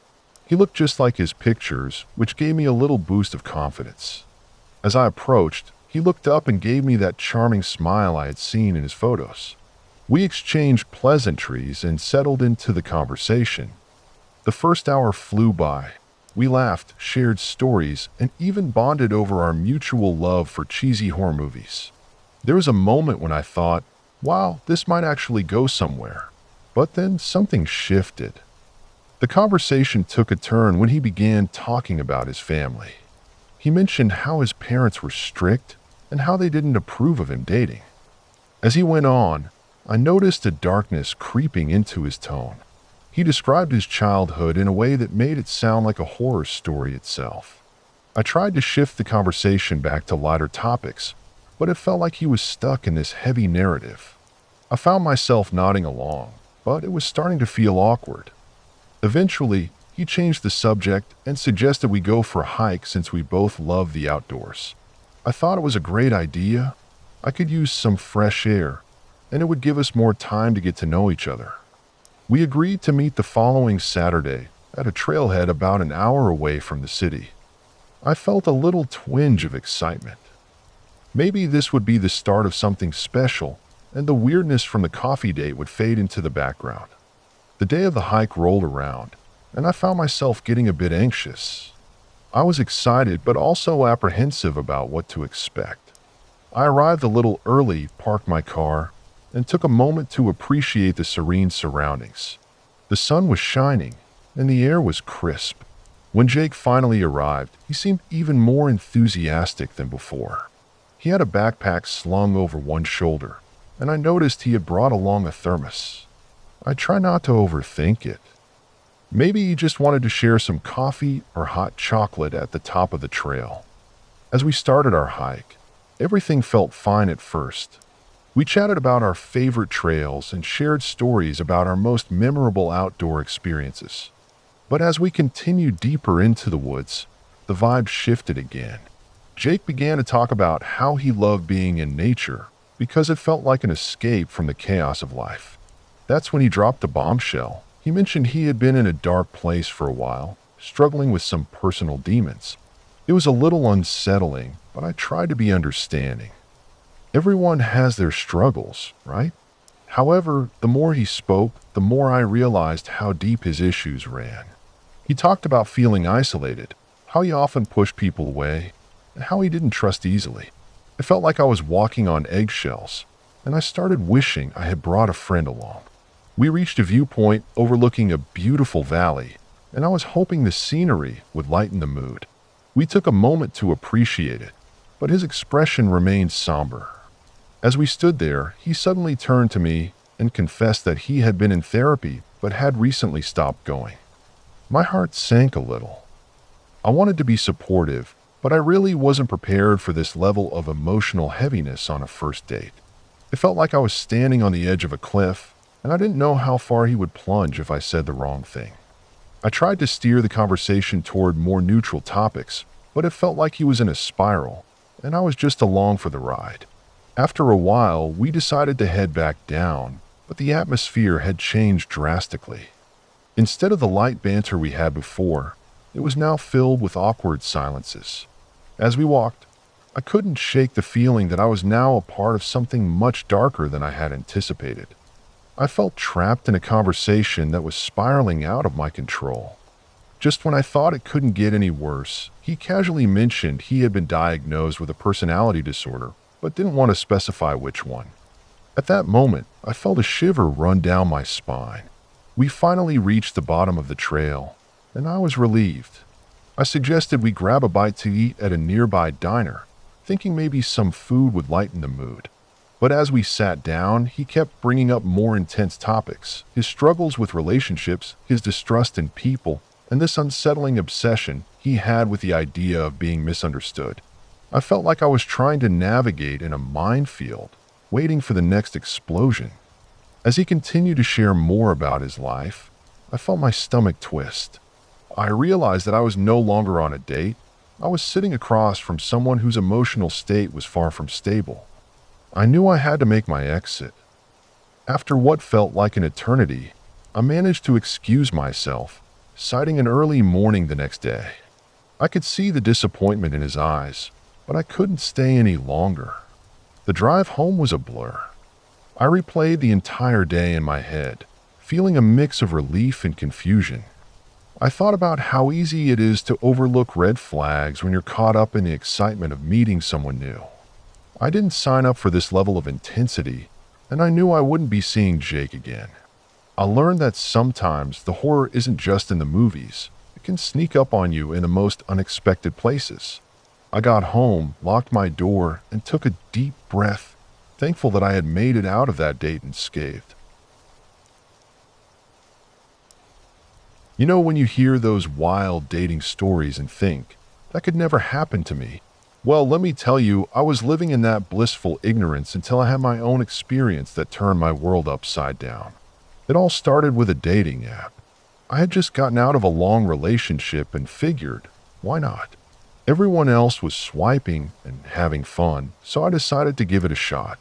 Speaker 1: He looked just like his pictures, which gave me a little boost of confidence. As I approached, he looked up and gave me that charming smile I had seen in his photos. We exchanged pleasantries and settled into the conversation. The first hour flew by. We laughed, shared stories, and even bonded over our mutual love for cheesy horror movies. There was a moment when I thought, wow, this might actually go somewhere. But then something shifted. The conversation took a turn when he began talking about his family. He mentioned how his parents were strict and how they didn't approve of him dating. As he went on, I noticed a darkness creeping into his tone. He described his childhood in a way that made it sound like a horror story itself. I tried to shift the conversation back to lighter topics, but it felt like he was stuck in this heavy narrative. I found myself nodding along, but it was starting to feel awkward. Eventually, he changed the subject and suggested we go for a hike since we both love the outdoors. I thought it was a great idea. I could use some fresh air, and it would give us more time to get to know each other. We agreed to meet the following Saturday at a trailhead about an hour away from the city. I felt a little twinge of excitement. Maybe this would be the start of something special, and the weirdness from the coffee date would fade into the background. The day of the hike rolled around, and I found myself getting a bit anxious. I was excited but also apprehensive about what to expect. I arrived a little early, parked my car, and took a moment to appreciate the serene surroundings. The sun was shining, and the air was crisp. When Jake finally arrived, he seemed even more enthusiastic than before. He had a backpack slung over one shoulder, and I noticed he had brought along a thermos. I try not to overthink it. Maybe he just wanted to share some coffee or hot chocolate at the top of the trail. As we started our hike, everything felt fine at first. We chatted about our favorite trails and shared stories about our most memorable outdoor experiences. But as we continued deeper into the woods, the vibe shifted again. Jake began to talk about how he loved being in nature because it felt like an escape from the chaos of life. That's when he dropped a bombshell. He mentioned he had been in a dark place for a while, struggling with some personal demons. It was a little unsettling, but I tried to be understanding. Everyone has their struggles, right? However, the more he spoke, the more I realized how deep his issues ran. He talked about feeling isolated, how he often pushed people away, and how he didn't trust easily. It felt like I was walking on eggshells, and I started wishing I had brought a friend along. We reached a viewpoint overlooking a beautiful valley, and I was hoping the scenery would lighten the mood. We took a moment to appreciate it, but his expression remained somber. As we stood there, he suddenly turned to me and confessed that he had been in therapy but had recently stopped going. My heart sank a little. I wanted to be supportive, but I really wasn't prepared for this level of emotional heaviness on a first date. It felt like I was standing on the edge of a cliff, and I didn't know how far he would plunge if I said the wrong thing. I tried to steer the conversation toward more neutral topics, but it felt like he was in a spiral, and I was just along for the ride. After a while, we decided to head back down, but the atmosphere had changed drastically. Instead of the light banter we had before, it was now filled with awkward silences. As we walked, I couldn't shake the feeling that I was now a part of something much darker than I had anticipated. I felt trapped in a conversation that was spiraling out of my control. Just when I thought it couldn't get any worse, he casually mentioned he had been diagnosed with a personality disorder, but didn't want to specify which one. At that moment, I felt a shiver run down my spine. We finally reached the bottom of the trail, and I was relieved. I suggested we grab a bite to eat at a nearby diner, thinking maybe some food would lighten the mood. But as we sat down, he kept bringing up more intense topics, his struggles with relationships, his distrust in people, and this unsettling obsession he had with the idea of being misunderstood. I felt like I was trying to navigate in a minefield, waiting for the next explosion. As he continued to share more about his life, I felt my stomach twist. I realized that I was no longer on a date. I was sitting across from someone whose emotional state was far from stable. I knew I had to make my exit. After what felt like an eternity, I managed to excuse myself, citing an early morning the next day. I could see the disappointment in his eyes, but I couldn't stay any longer. The drive home was a blur. I replayed the entire day in my head, feeling a mix of relief and confusion. I thought about how easy it is to overlook red flags when you're caught up in the excitement of meeting someone new. I didn't sign up for this level of intensity, and I knew I wouldn't be seeing Jake again. I learned that sometimes the horror isn't just in the movies. It can sneak up on you in the most unexpected places. I got home, locked my door, and took a deep breath, thankful that I had made it out of that date unscathed. You know, when you hear those wild dating stories and think, that could never happen to me. Well, let me tell you, I was living in that blissful ignorance until I had my own experience that turned my world upside down. It all started with a dating app. I had just gotten out of a long relationship and figured, why not? Everyone else was swiping and having fun, so I decided to give it a shot.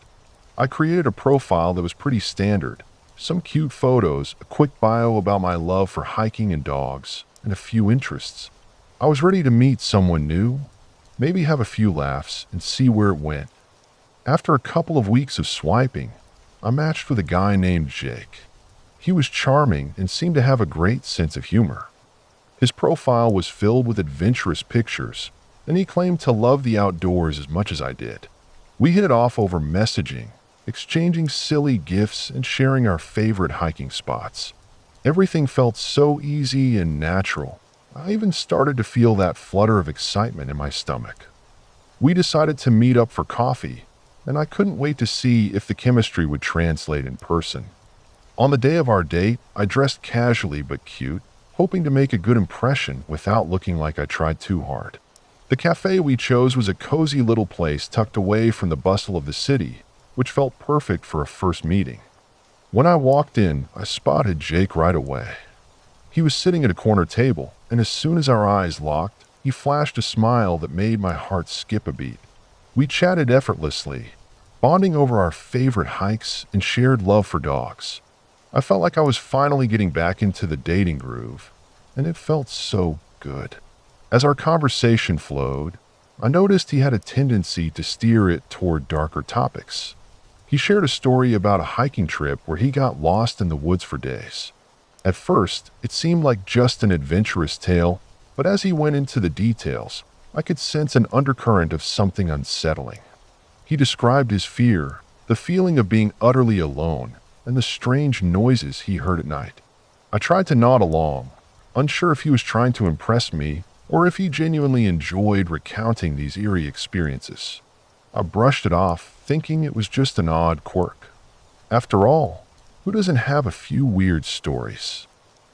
Speaker 1: I created a profile that was pretty standard. Some cute photos, a quick bio about my love for hiking and dogs, and a few interests. I was ready to meet someone new, maybe have a few laughs, and see where it went. After a couple of weeks of swiping, I matched with a guy named Jake. He was charming and seemed to have a great sense of humor. His profile was filled with adventurous pictures, and he claimed to love the outdoors as much as I did. We hit it off over messaging, exchanging silly gifts and sharing our favorite hiking spots. Everything felt so easy and natural. I even started to feel that flutter of excitement in my stomach. We decided to meet up for coffee, and I couldn't wait to see if the chemistry would translate in person. On the day of our date, I dressed casually but cute, hoping to make a good impression without looking like I tried too hard. The cafe we chose was a cozy little place tucked away from the bustle of the city, which felt perfect for a first meeting. When I walked in, I spotted Jake right away. He was sitting at a corner table, and as soon as our eyes locked, he flashed a smile that made my heart skip a beat. We chatted effortlessly, bonding over our favorite hikes and shared love for dogs. I felt like I was finally getting back into the dating groove, and it felt so good. As our conversation flowed, I noticed he had a tendency to steer it toward darker topics. He shared a story about a hiking trip where he got lost in the woods for days. At first, it seemed like just an adventurous tale, but as he went into the details, I could sense an undercurrent of something unsettling. He described his fear, the feeling of being utterly alone, and the strange noises he heard at night. I tried to nod along, unsure if he was trying to impress me or if he genuinely enjoyed recounting these eerie experiences. I brushed it off, thinking it was just an odd quirk. After all, who doesn't have a few weird stories?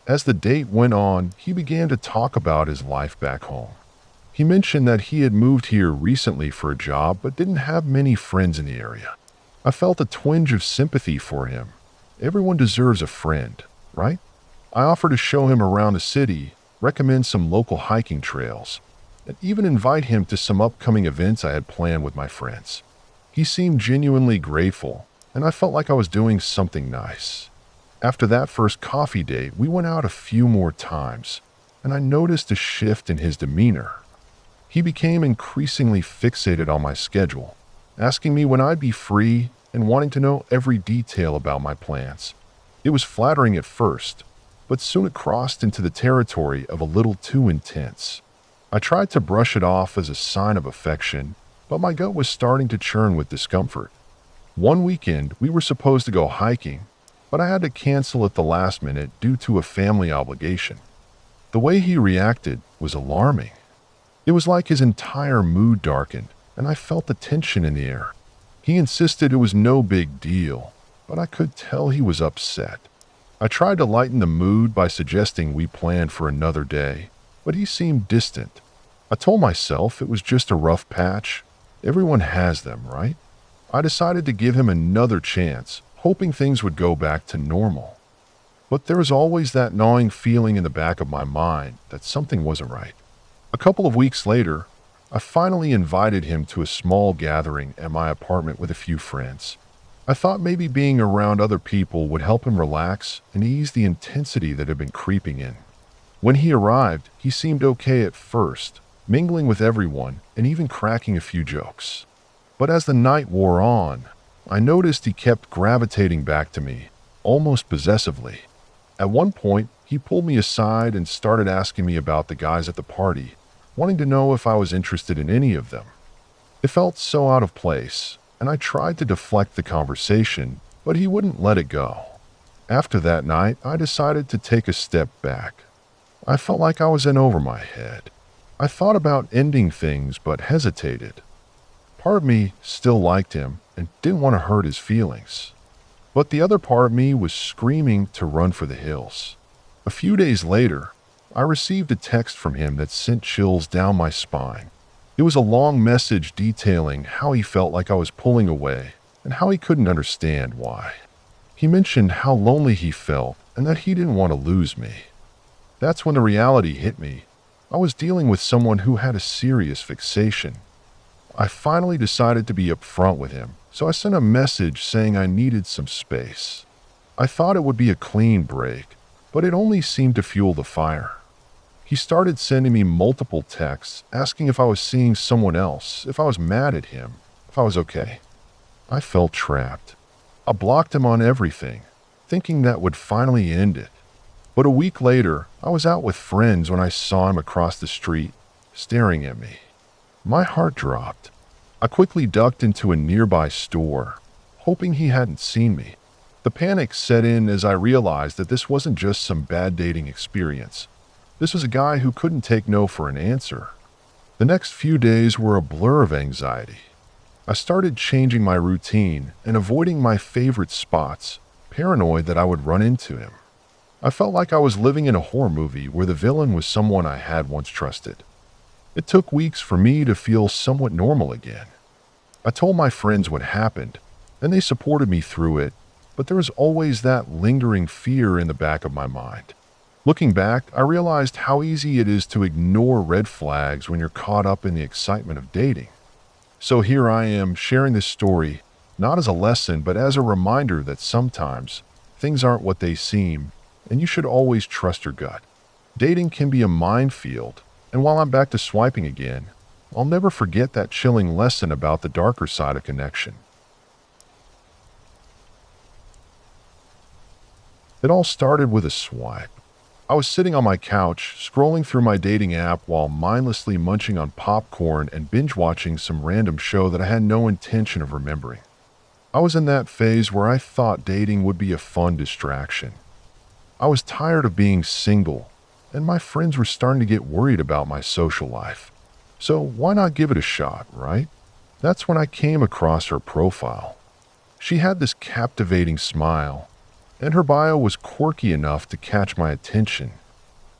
Speaker 1: As the date went on, he began to talk about his life back home. He mentioned that he had moved here recently for a job but didn't have many friends in the area. I felt a twinge of sympathy for him. Everyone deserves a friend, right? I offered to show him around the city, recommend some local hiking trails, and even invite him to some upcoming events I had planned with my friends. He seemed genuinely grateful, and I felt like I was doing something nice. After that first coffee date, we went out a few more times, and I noticed a shift in his demeanor. He became increasingly fixated on my schedule, asking me when I'd be free and wanting to know every detail about my plans. It was flattering at first, but soon it crossed into the territory of a little too intense. I tried to brush it off as a sign of affection, but my gut was starting to churn with discomfort. One weekend, we were supposed to go hiking, but I had to cancel at the last minute due to a family obligation. The way he reacted was alarming. It was like his entire mood darkened, and I felt the tension in the air. He insisted it was no big deal, but I could tell he was upset. I tried to lighten the mood by suggesting we plan for another day, but he seemed distant. I told myself it was just a rough patch. Everyone has them, right? I decided to give him another chance, hoping things would go back to normal. But there was always that gnawing feeling in the back of my mind that something wasn't right. A couple of weeks later, I finally invited him to a small gathering at my apartment with a few friends. I thought maybe being around other people would help him relax and ease the intensity that had been creeping in. When he arrived, he seemed okay at first, mingling with everyone and even cracking a few jokes. But as the night wore on, I noticed he kept gravitating back to me, almost possessively. At one point, he pulled me aside and started asking me about the guys at the party, wanting to know if I was interested in any of them. It felt so out of place, and I tried to deflect the conversation, but he wouldn't let it go. After that night, I decided to take a step back. I felt like I was in over my head. I thought about ending things, but hesitated. Part of me still liked him and didn't want to hurt his feelings. But the other part of me was screaming to run for the hills. A few days later, I received a text from him that sent chills down my spine. It was a long message detailing how he felt like I was pulling away and how he couldn't understand why. He mentioned how lonely he felt and that he didn't want to lose me. That's when the reality hit me. I was dealing with someone who had a serious fixation. I finally decided to be upfront with him, so I sent a message saying I needed some space. I thought it would be a clean break, but it only seemed to fuel the fire. He started sending me multiple texts asking if I was seeing someone else, if I was mad at him, if I was okay. I felt trapped. I blocked him on everything, thinking that would finally end it. But a week later, I was out with friends when I saw him across the street, staring at me. My heart dropped. I quickly ducked into a nearby store, hoping he hadn't seen me. The panic set in as I realized that this wasn't just some bad dating experience. This was a guy who couldn't take no for an answer. The next few days were a blur of anxiety. I started changing my routine and avoiding my favorite spots, paranoid that I would run into him. I felt like I was living in a horror movie where the villain was someone I had once trusted. It took weeks for me to feel somewhat normal again. I told my friends what happened, and they supported me through it, but there was always that lingering fear in the back of my mind. Looking back, I realized how easy it is to ignore red flags when you're caught up in the excitement of dating. So here I am sharing this story, not as a lesson, but as a reminder that sometimes things aren't what they seem, and you should always trust your gut. Dating can be a minefield, and while I'm back to swiping again, I'll never forget that chilling lesson about the darker side of connection. It all started with a swipe. I was sitting on my couch, scrolling through my dating app while mindlessly munching on popcorn and binge-watching some random show that I had no intention of remembering. I was in that phase where I thought dating would be a fun distraction. I was tired of being single, and my friends were starting to get worried about my social life. So why not give it a shot, right? That's when I came across her profile. She had this captivating smile, and her bio was quirky enough to catch my attention.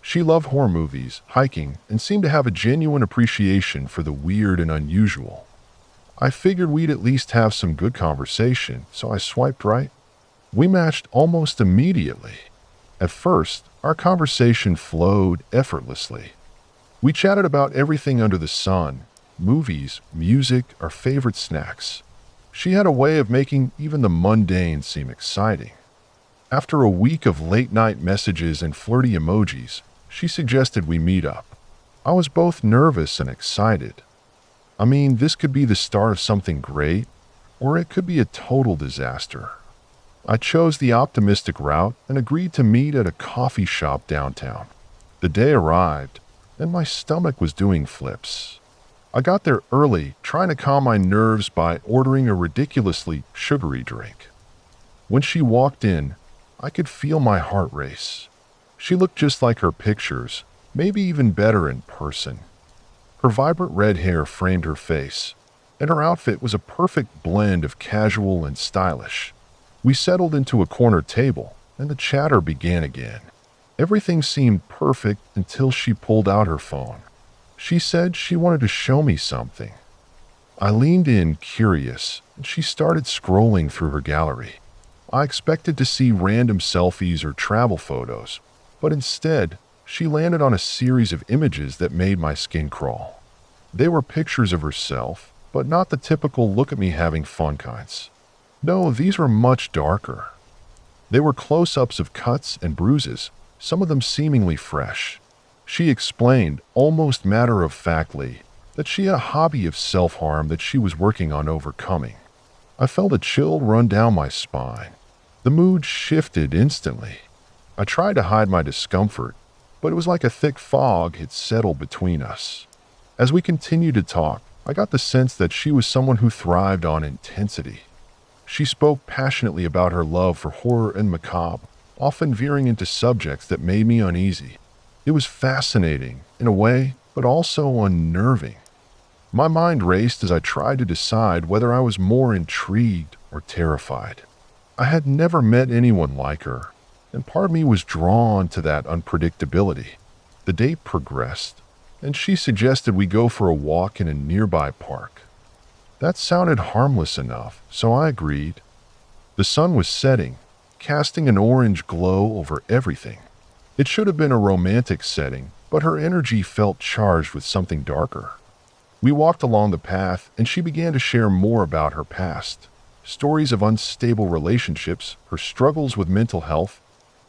Speaker 1: She loved horror movies, hiking, and seemed to have a genuine appreciation for the weird and unusual. I figured we'd at least have some good conversation, so I swiped right. We matched almost immediately. At first, our conversation flowed effortlessly. We chatted about everything under the sun, movies, music, our favorite snacks. She had a way of making even the mundane seem exciting. After a week of late-night messages and flirty emojis, she suggested we meet up. I was both nervous and excited. I mean, this could be the start of something great, or it could be a total disaster. I chose the optimistic route and agreed to meet at a coffee shop downtown. The day arrived, and my stomach was doing flips. I got there early, trying to calm my nerves by ordering a ridiculously sugary drink. When she walked in, I could feel my heart race. She looked just like her pictures, maybe even better in person. Her vibrant red hair framed her face, and her outfit was a perfect blend of casual and stylish. We settled into a corner table, and the chatter began again. Everything seemed perfect until she pulled out her phone. She said she wanted to show me something. I leaned in, curious, and she started scrolling through her gallery. I expected to see random selfies or travel photos, but instead, she landed on a series of images that made my skin crawl. They were pictures of herself, but not the typical look at me having fun kinds. No, these were much darker. They were close-ups of cuts and bruises, some of them seemingly fresh. She explained, almost matter-of-factly, that she had a hobby of self-harm that she was working on overcoming. I felt a chill run down my spine. The mood shifted instantly. I tried to hide my discomfort, but it was like a thick fog had settled between us. As we continued to talk, I got the sense that she was someone who thrived on intensity. She spoke passionately about her love for horror and macabre, often veering into subjects that made me uneasy. It was fascinating, in a way, but also unnerving. My mind raced as I tried to decide whether I was more intrigued or terrified. I had never met anyone like her, and part of me was drawn to that unpredictability. The date progressed, and she suggested we go for a walk in a nearby park. That sounded harmless enough, so I agreed. The sun was setting, casting an orange glow over everything. It should have been a romantic setting, but her energy felt charged with something darker. We walked along the path, and she began to share more about her past. Stories of unstable relationships, her struggles with mental health,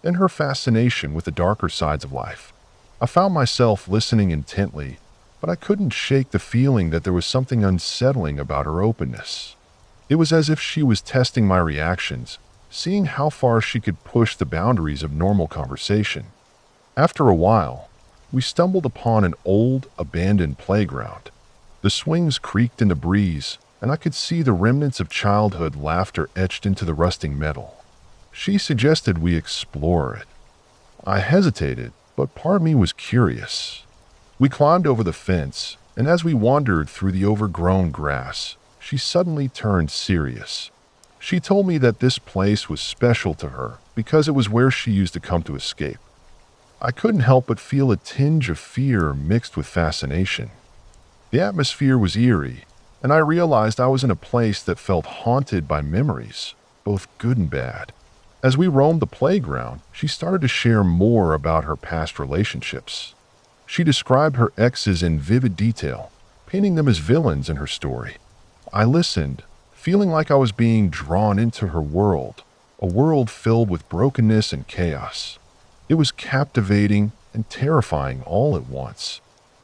Speaker 1: and her fascination with the darker sides of life. I found myself listening intently, but I couldn't shake the feeling that there was something unsettling about her openness. It was as if she was testing my reactions, seeing how far she could push the boundaries of normal conversation. After a while, we stumbled upon an old, abandoned playground. The swings creaked in the breeze, and I could see the remnants of childhood laughter etched into the rusting metal. She suggested we explore it. I hesitated, but part of me was curious. We climbed over the fence, and as we wandered through the overgrown grass, she suddenly turned serious. She told me that this place was special to her because it was where she used to come to escape. I couldn't help but feel a tinge of fear mixed with fascination. The atmosphere was eerie, and I realized I was in a place that felt haunted by memories, both good and bad. As we roamed the playground, she started to share more about her past relationships. She described her exes in vivid detail, painting them as villains in her story. I listened, feeling like I was being drawn into her world, a world filled with brokenness and chaos. It was captivating and terrifying all at once.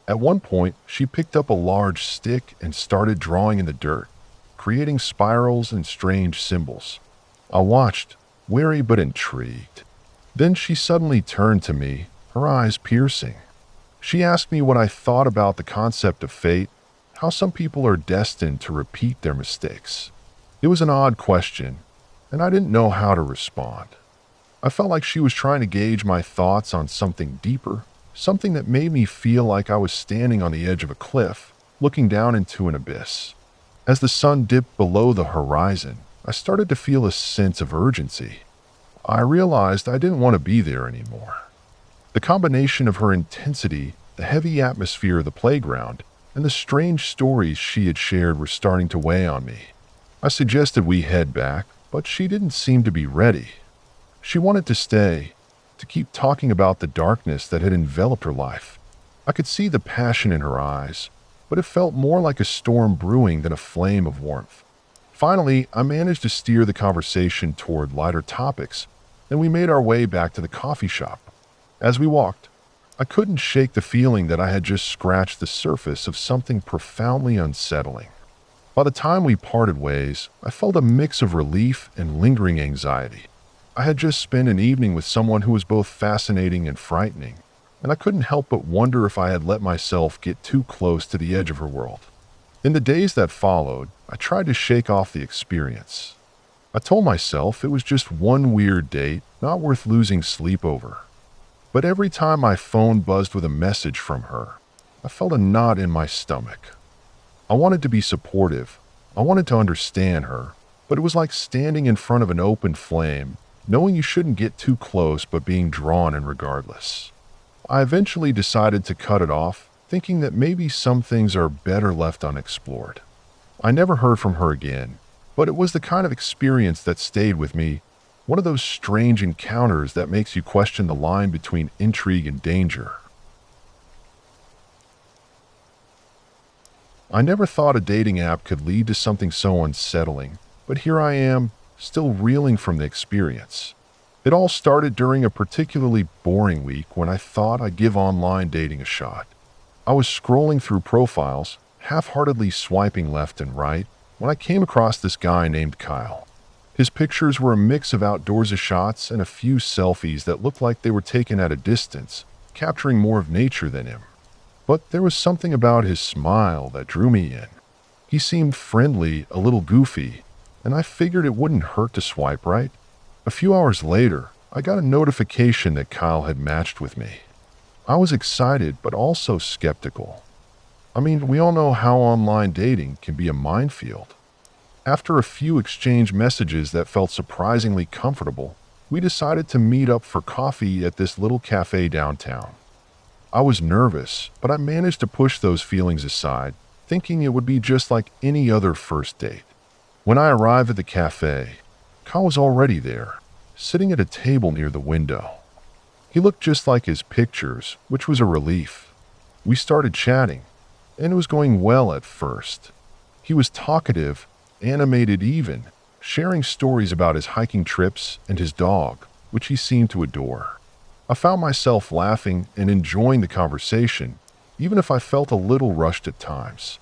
Speaker 1: At one point, she picked up a large stick and started drawing in the dirt, creating spirals and strange symbols. I watched, wary but intrigued. Then she suddenly turned to me, her eyes piercing. She asked me what I thought about the concept of fate, how some people are destined to repeat their mistakes. It was an odd question, and I didn't know how to respond. I felt like she was trying to gauge my thoughts on something deeper, something that made me feel like I was standing on the edge of a cliff, looking down into an abyss. As the sun dipped below the horizon, I started to feel a sense of urgency. I realized I didn't want to be there anymore. The combination of her intensity, the heavy atmosphere of the playground, and the strange stories she had shared were starting to weigh on me. I suggested we head back, but she didn't seem to be ready. She wanted to stay, to keep talking about the darkness that had enveloped her life. I could see the passion in her eyes, but it felt more like a storm brewing than a flame of warmth. Finally, I managed to steer the conversation toward lighter topics, and we made our way back to the coffee shop. As we walked, I couldn't shake the feeling that I had just scratched the surface of something profoundly unsettling. By the time we parted ways, I felt a mix of relief and lingering anxiety. I had just spent an evening with someone who was both fascinating and frightening, and I couldn't help but wonder if I had let myself get too close to the edge of her world. In the days that followed, I tried to shake off the experience. I told myself it was just one weird date, not worth losing sleep over. But every time my phone buzzed with a message from her, I felt a knot in my stomach. I wanted to be supportive. I wanted to understand her, but it was like standing in front of an open flame, knowing you shouldn't get too close but being drawn in regardless. I eventually decided to cut it off, thinking that maybe some things are better left unexplored. I never heard from her again, but it was the kind of experience that stayed with me, one of those strange encounters that makes you question the line between intrigue and danger. I never thought a dating app could lead to something so unsettling, but here I am, still reeling from the experience. It all started during a particularly boring week when I thought I'd give online dating a shot. I was scrolling through profiles, half-heartedly swiping left and right, when I came across this guy named Kyle. His pictures were a mix of outdoorsy shots and a few selfies that looked like they were taken at a distance, capturing more of nature than him. But there was something about his smile that drew me in. He seemed friendly, a little goofy, and I figured it wouldn't hurt to swipe right. A few hours later, I got a notification that Kyle had matched with me. I was excited, but also skeptical. I mean, we all know how online dating can be a minefield. After a few exchange messages that felt surprisingly comfortable, we decided to meet up for coffee at this little cafe downtown. I was nervous, but I managed to push those feelings aside, thinking it would be just like any other first date. When I arrived at the cafe, Kyle was already there, sitting at a table near the window. He looked just like his pictures, which was a relief. We started chatting, and it was going well at first. He was talkative, animated even, sharing stories about his hiking trips and his dog, which he seemed to adore. I found myself laughing and enjoying the conversation, even if I felt a little rushed at times.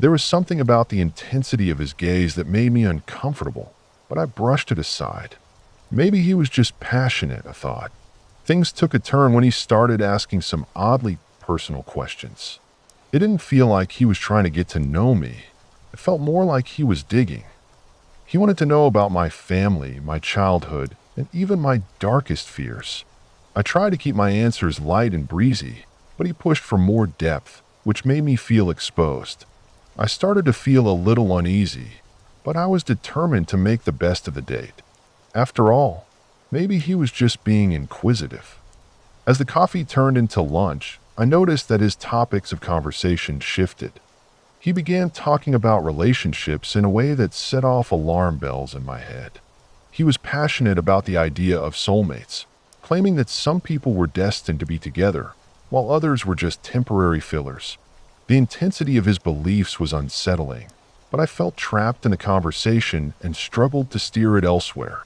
Speaker 1: There was something about the intensity of his gaze that made me uncomfortable, but I brushed it aside. Maybe he was just passionate, I thought. Things took a turn when he started asking some oddly personal questions. It didn't feel like he was trying to get to know me. It felt more like he was digging. He wanted to know about my family, my childhood, and even my darkest fears. I tried to keep my answers light and breezy, but he pushed for more depth, which made me feel exposed. I started to feel a little uneasy, but I was determined to make the best of the date. After all, maybe he was just being inquisitive. As the coffee turned into lunch, I noticed that his topics of conversation shifted. He began talking about relationships in a way that set off alarm bells in my head. He was passionate about the idea of soulmates, claiming that some people were destined to be together, while others were just temporary fillers. The intensity of his beliefs was unsettling, but I felt trapped in the conversation and struggled to steer it elsewhere.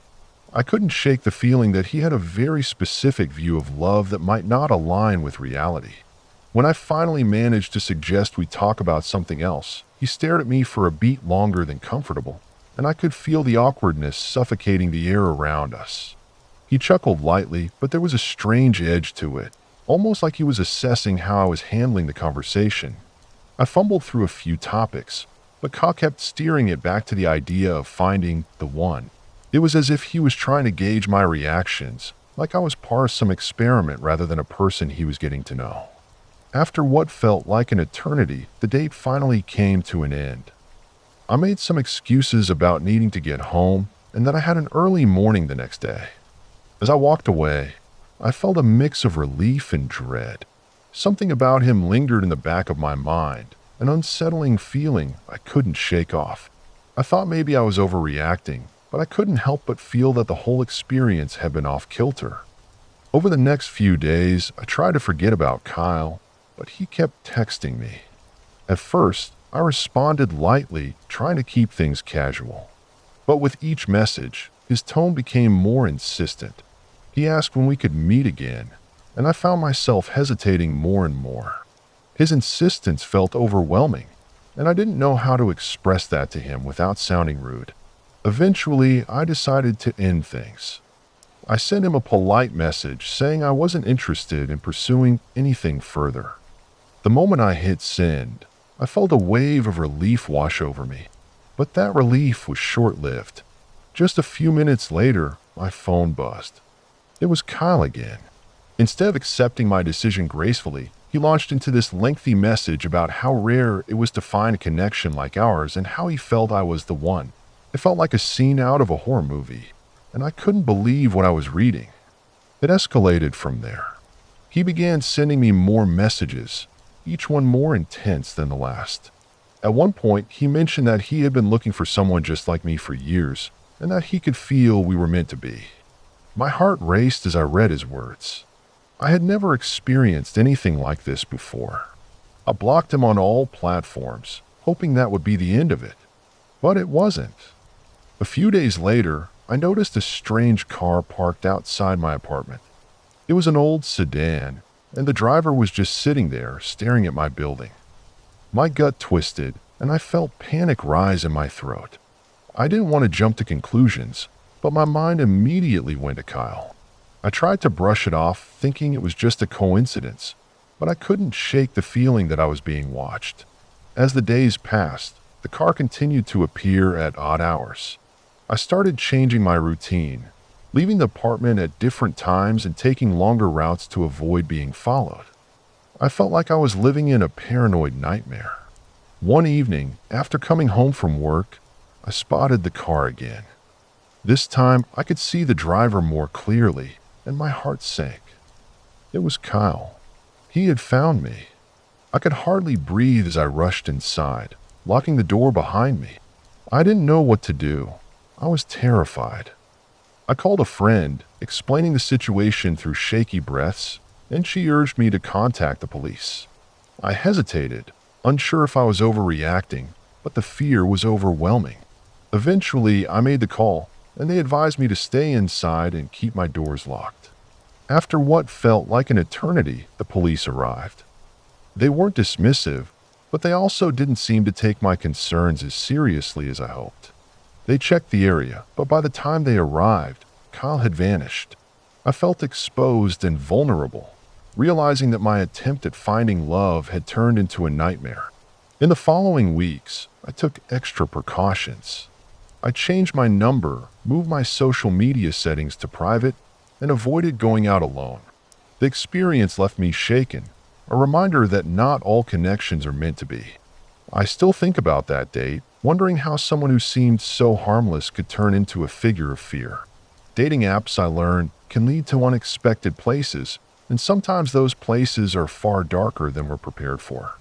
Speaker 1: I couldn't shake the feeling that he had a very specific view of love that might not align with reality. When I finally managed to suggest we talk about something else, he stared at me for a beat longer than comfortable, and I could feel the awkwardness suffocating the air around us. He chuckled lightly, but there was a strange edge to it, almost like he was assessing how I was handling the conversation. I fumbled through a few topics, but Ka kept steering it back to the idea of finding the one. It was as if he was trying to gauge my reactions, like I was part of some experiment rather than a person he was getting to know. After what felt like an eternity, the date finally came to an end. I made some excuses about needing to get home and that I had an early morning the next day. As I walked away, I felt a mix of relief and dread. Something about him lingered in the back of my mind, an unsettling feeling I couldn't shake off. I thought maybe I was overreacting, but I couldn't help but feel that the whole experience had been off kilter. Over the next few days, I tried to forget about Kyle, but he kept texting me. At first, I responded lightly, trying to keep things casual. But with each message, his tone became more insistent. He asked when we could meet again, and I found myself hesitating more and more. His insistence felt overwhelming, and I didn't know how to express that to him without sounding rude. Eventually, I decided to end things. I sent him a polite message saying I wasn't interested in pursuing anything further. The moment I hit send, I felt a wave of relief wash over me, but that relief was short-lived. Just a few minutes later, my phone buzzed. It was Kyle again. Instead of accepting my decision gracefully, he launched into this lengthy message about how rare it was to find a connection like ours and how he felt I was the one. It felt like a scene out of a horror movie, and I couldn't believe what I was reading. It escalated from there. He began sending me more messages, each one more intense than the last. At one point, he mentioned that he had been looking for someone just like me for years, and that he could feel we were meant to be. My heart raced as I read his words. I had never experienced anything like this before. I blocked him on all platforms, hoping that would be the end of it. But it wasn't. A few days later, I noticed a strange car parked outside my apartment. It was an old sedan, and the driver was just sitting there, staring at my building. My gut twisted, and I felt panic rise in my throat. I didn't want to jump to conclusions, but my mind immediately went to Kyle. I tried to brush it off, thinking it was just a coincidence, but I couldn't shake the feeling that I was being watched. As the days passed, The car continued to appear at odd hours. I started changing my routine, leaving the apartment at different times and taking longer routes to avoid being followed. I felt like I was living in a paranoid nightmare. One evening, after coming home from work, I spotted the car again. This time, I could see the driver more clearly, and my heart sank. It was Kyle. He had found me. I could hardly breathe as I rushed inside, locking the door behind me. I didn't know what to do. I was terrified. I called a friend, explaining the situation through shaky breaths, and she urged me to contact the police. I hesitated, unsure if I was overreacting, but the fear was overwhelming. Eventually, I made the call, and they advised me to stay inside and keep my doors locked. After what felt like an eternity, the police arrived. They weren't dismissive, but they also didn't seem to take my concerns as seriously as I hoped. They checked the area, but by the time they arrived, Kyle had vanished. I felt exposed and vulnerable, realizing that my attempt at finding love had turned into a nightmare. In the following weeks, I took extra precautions. I changed my number, moved my social media settings to private, and avoided going out alone. The experience left me shaken, a reminder that not all connections are meant to be. I still think about that date, wondering how someone who seemed so harmless could turn into a figure of fear. Dating apps, I learned, can lead to unexpected places, and sometimes those places are far darker than we're prepared for.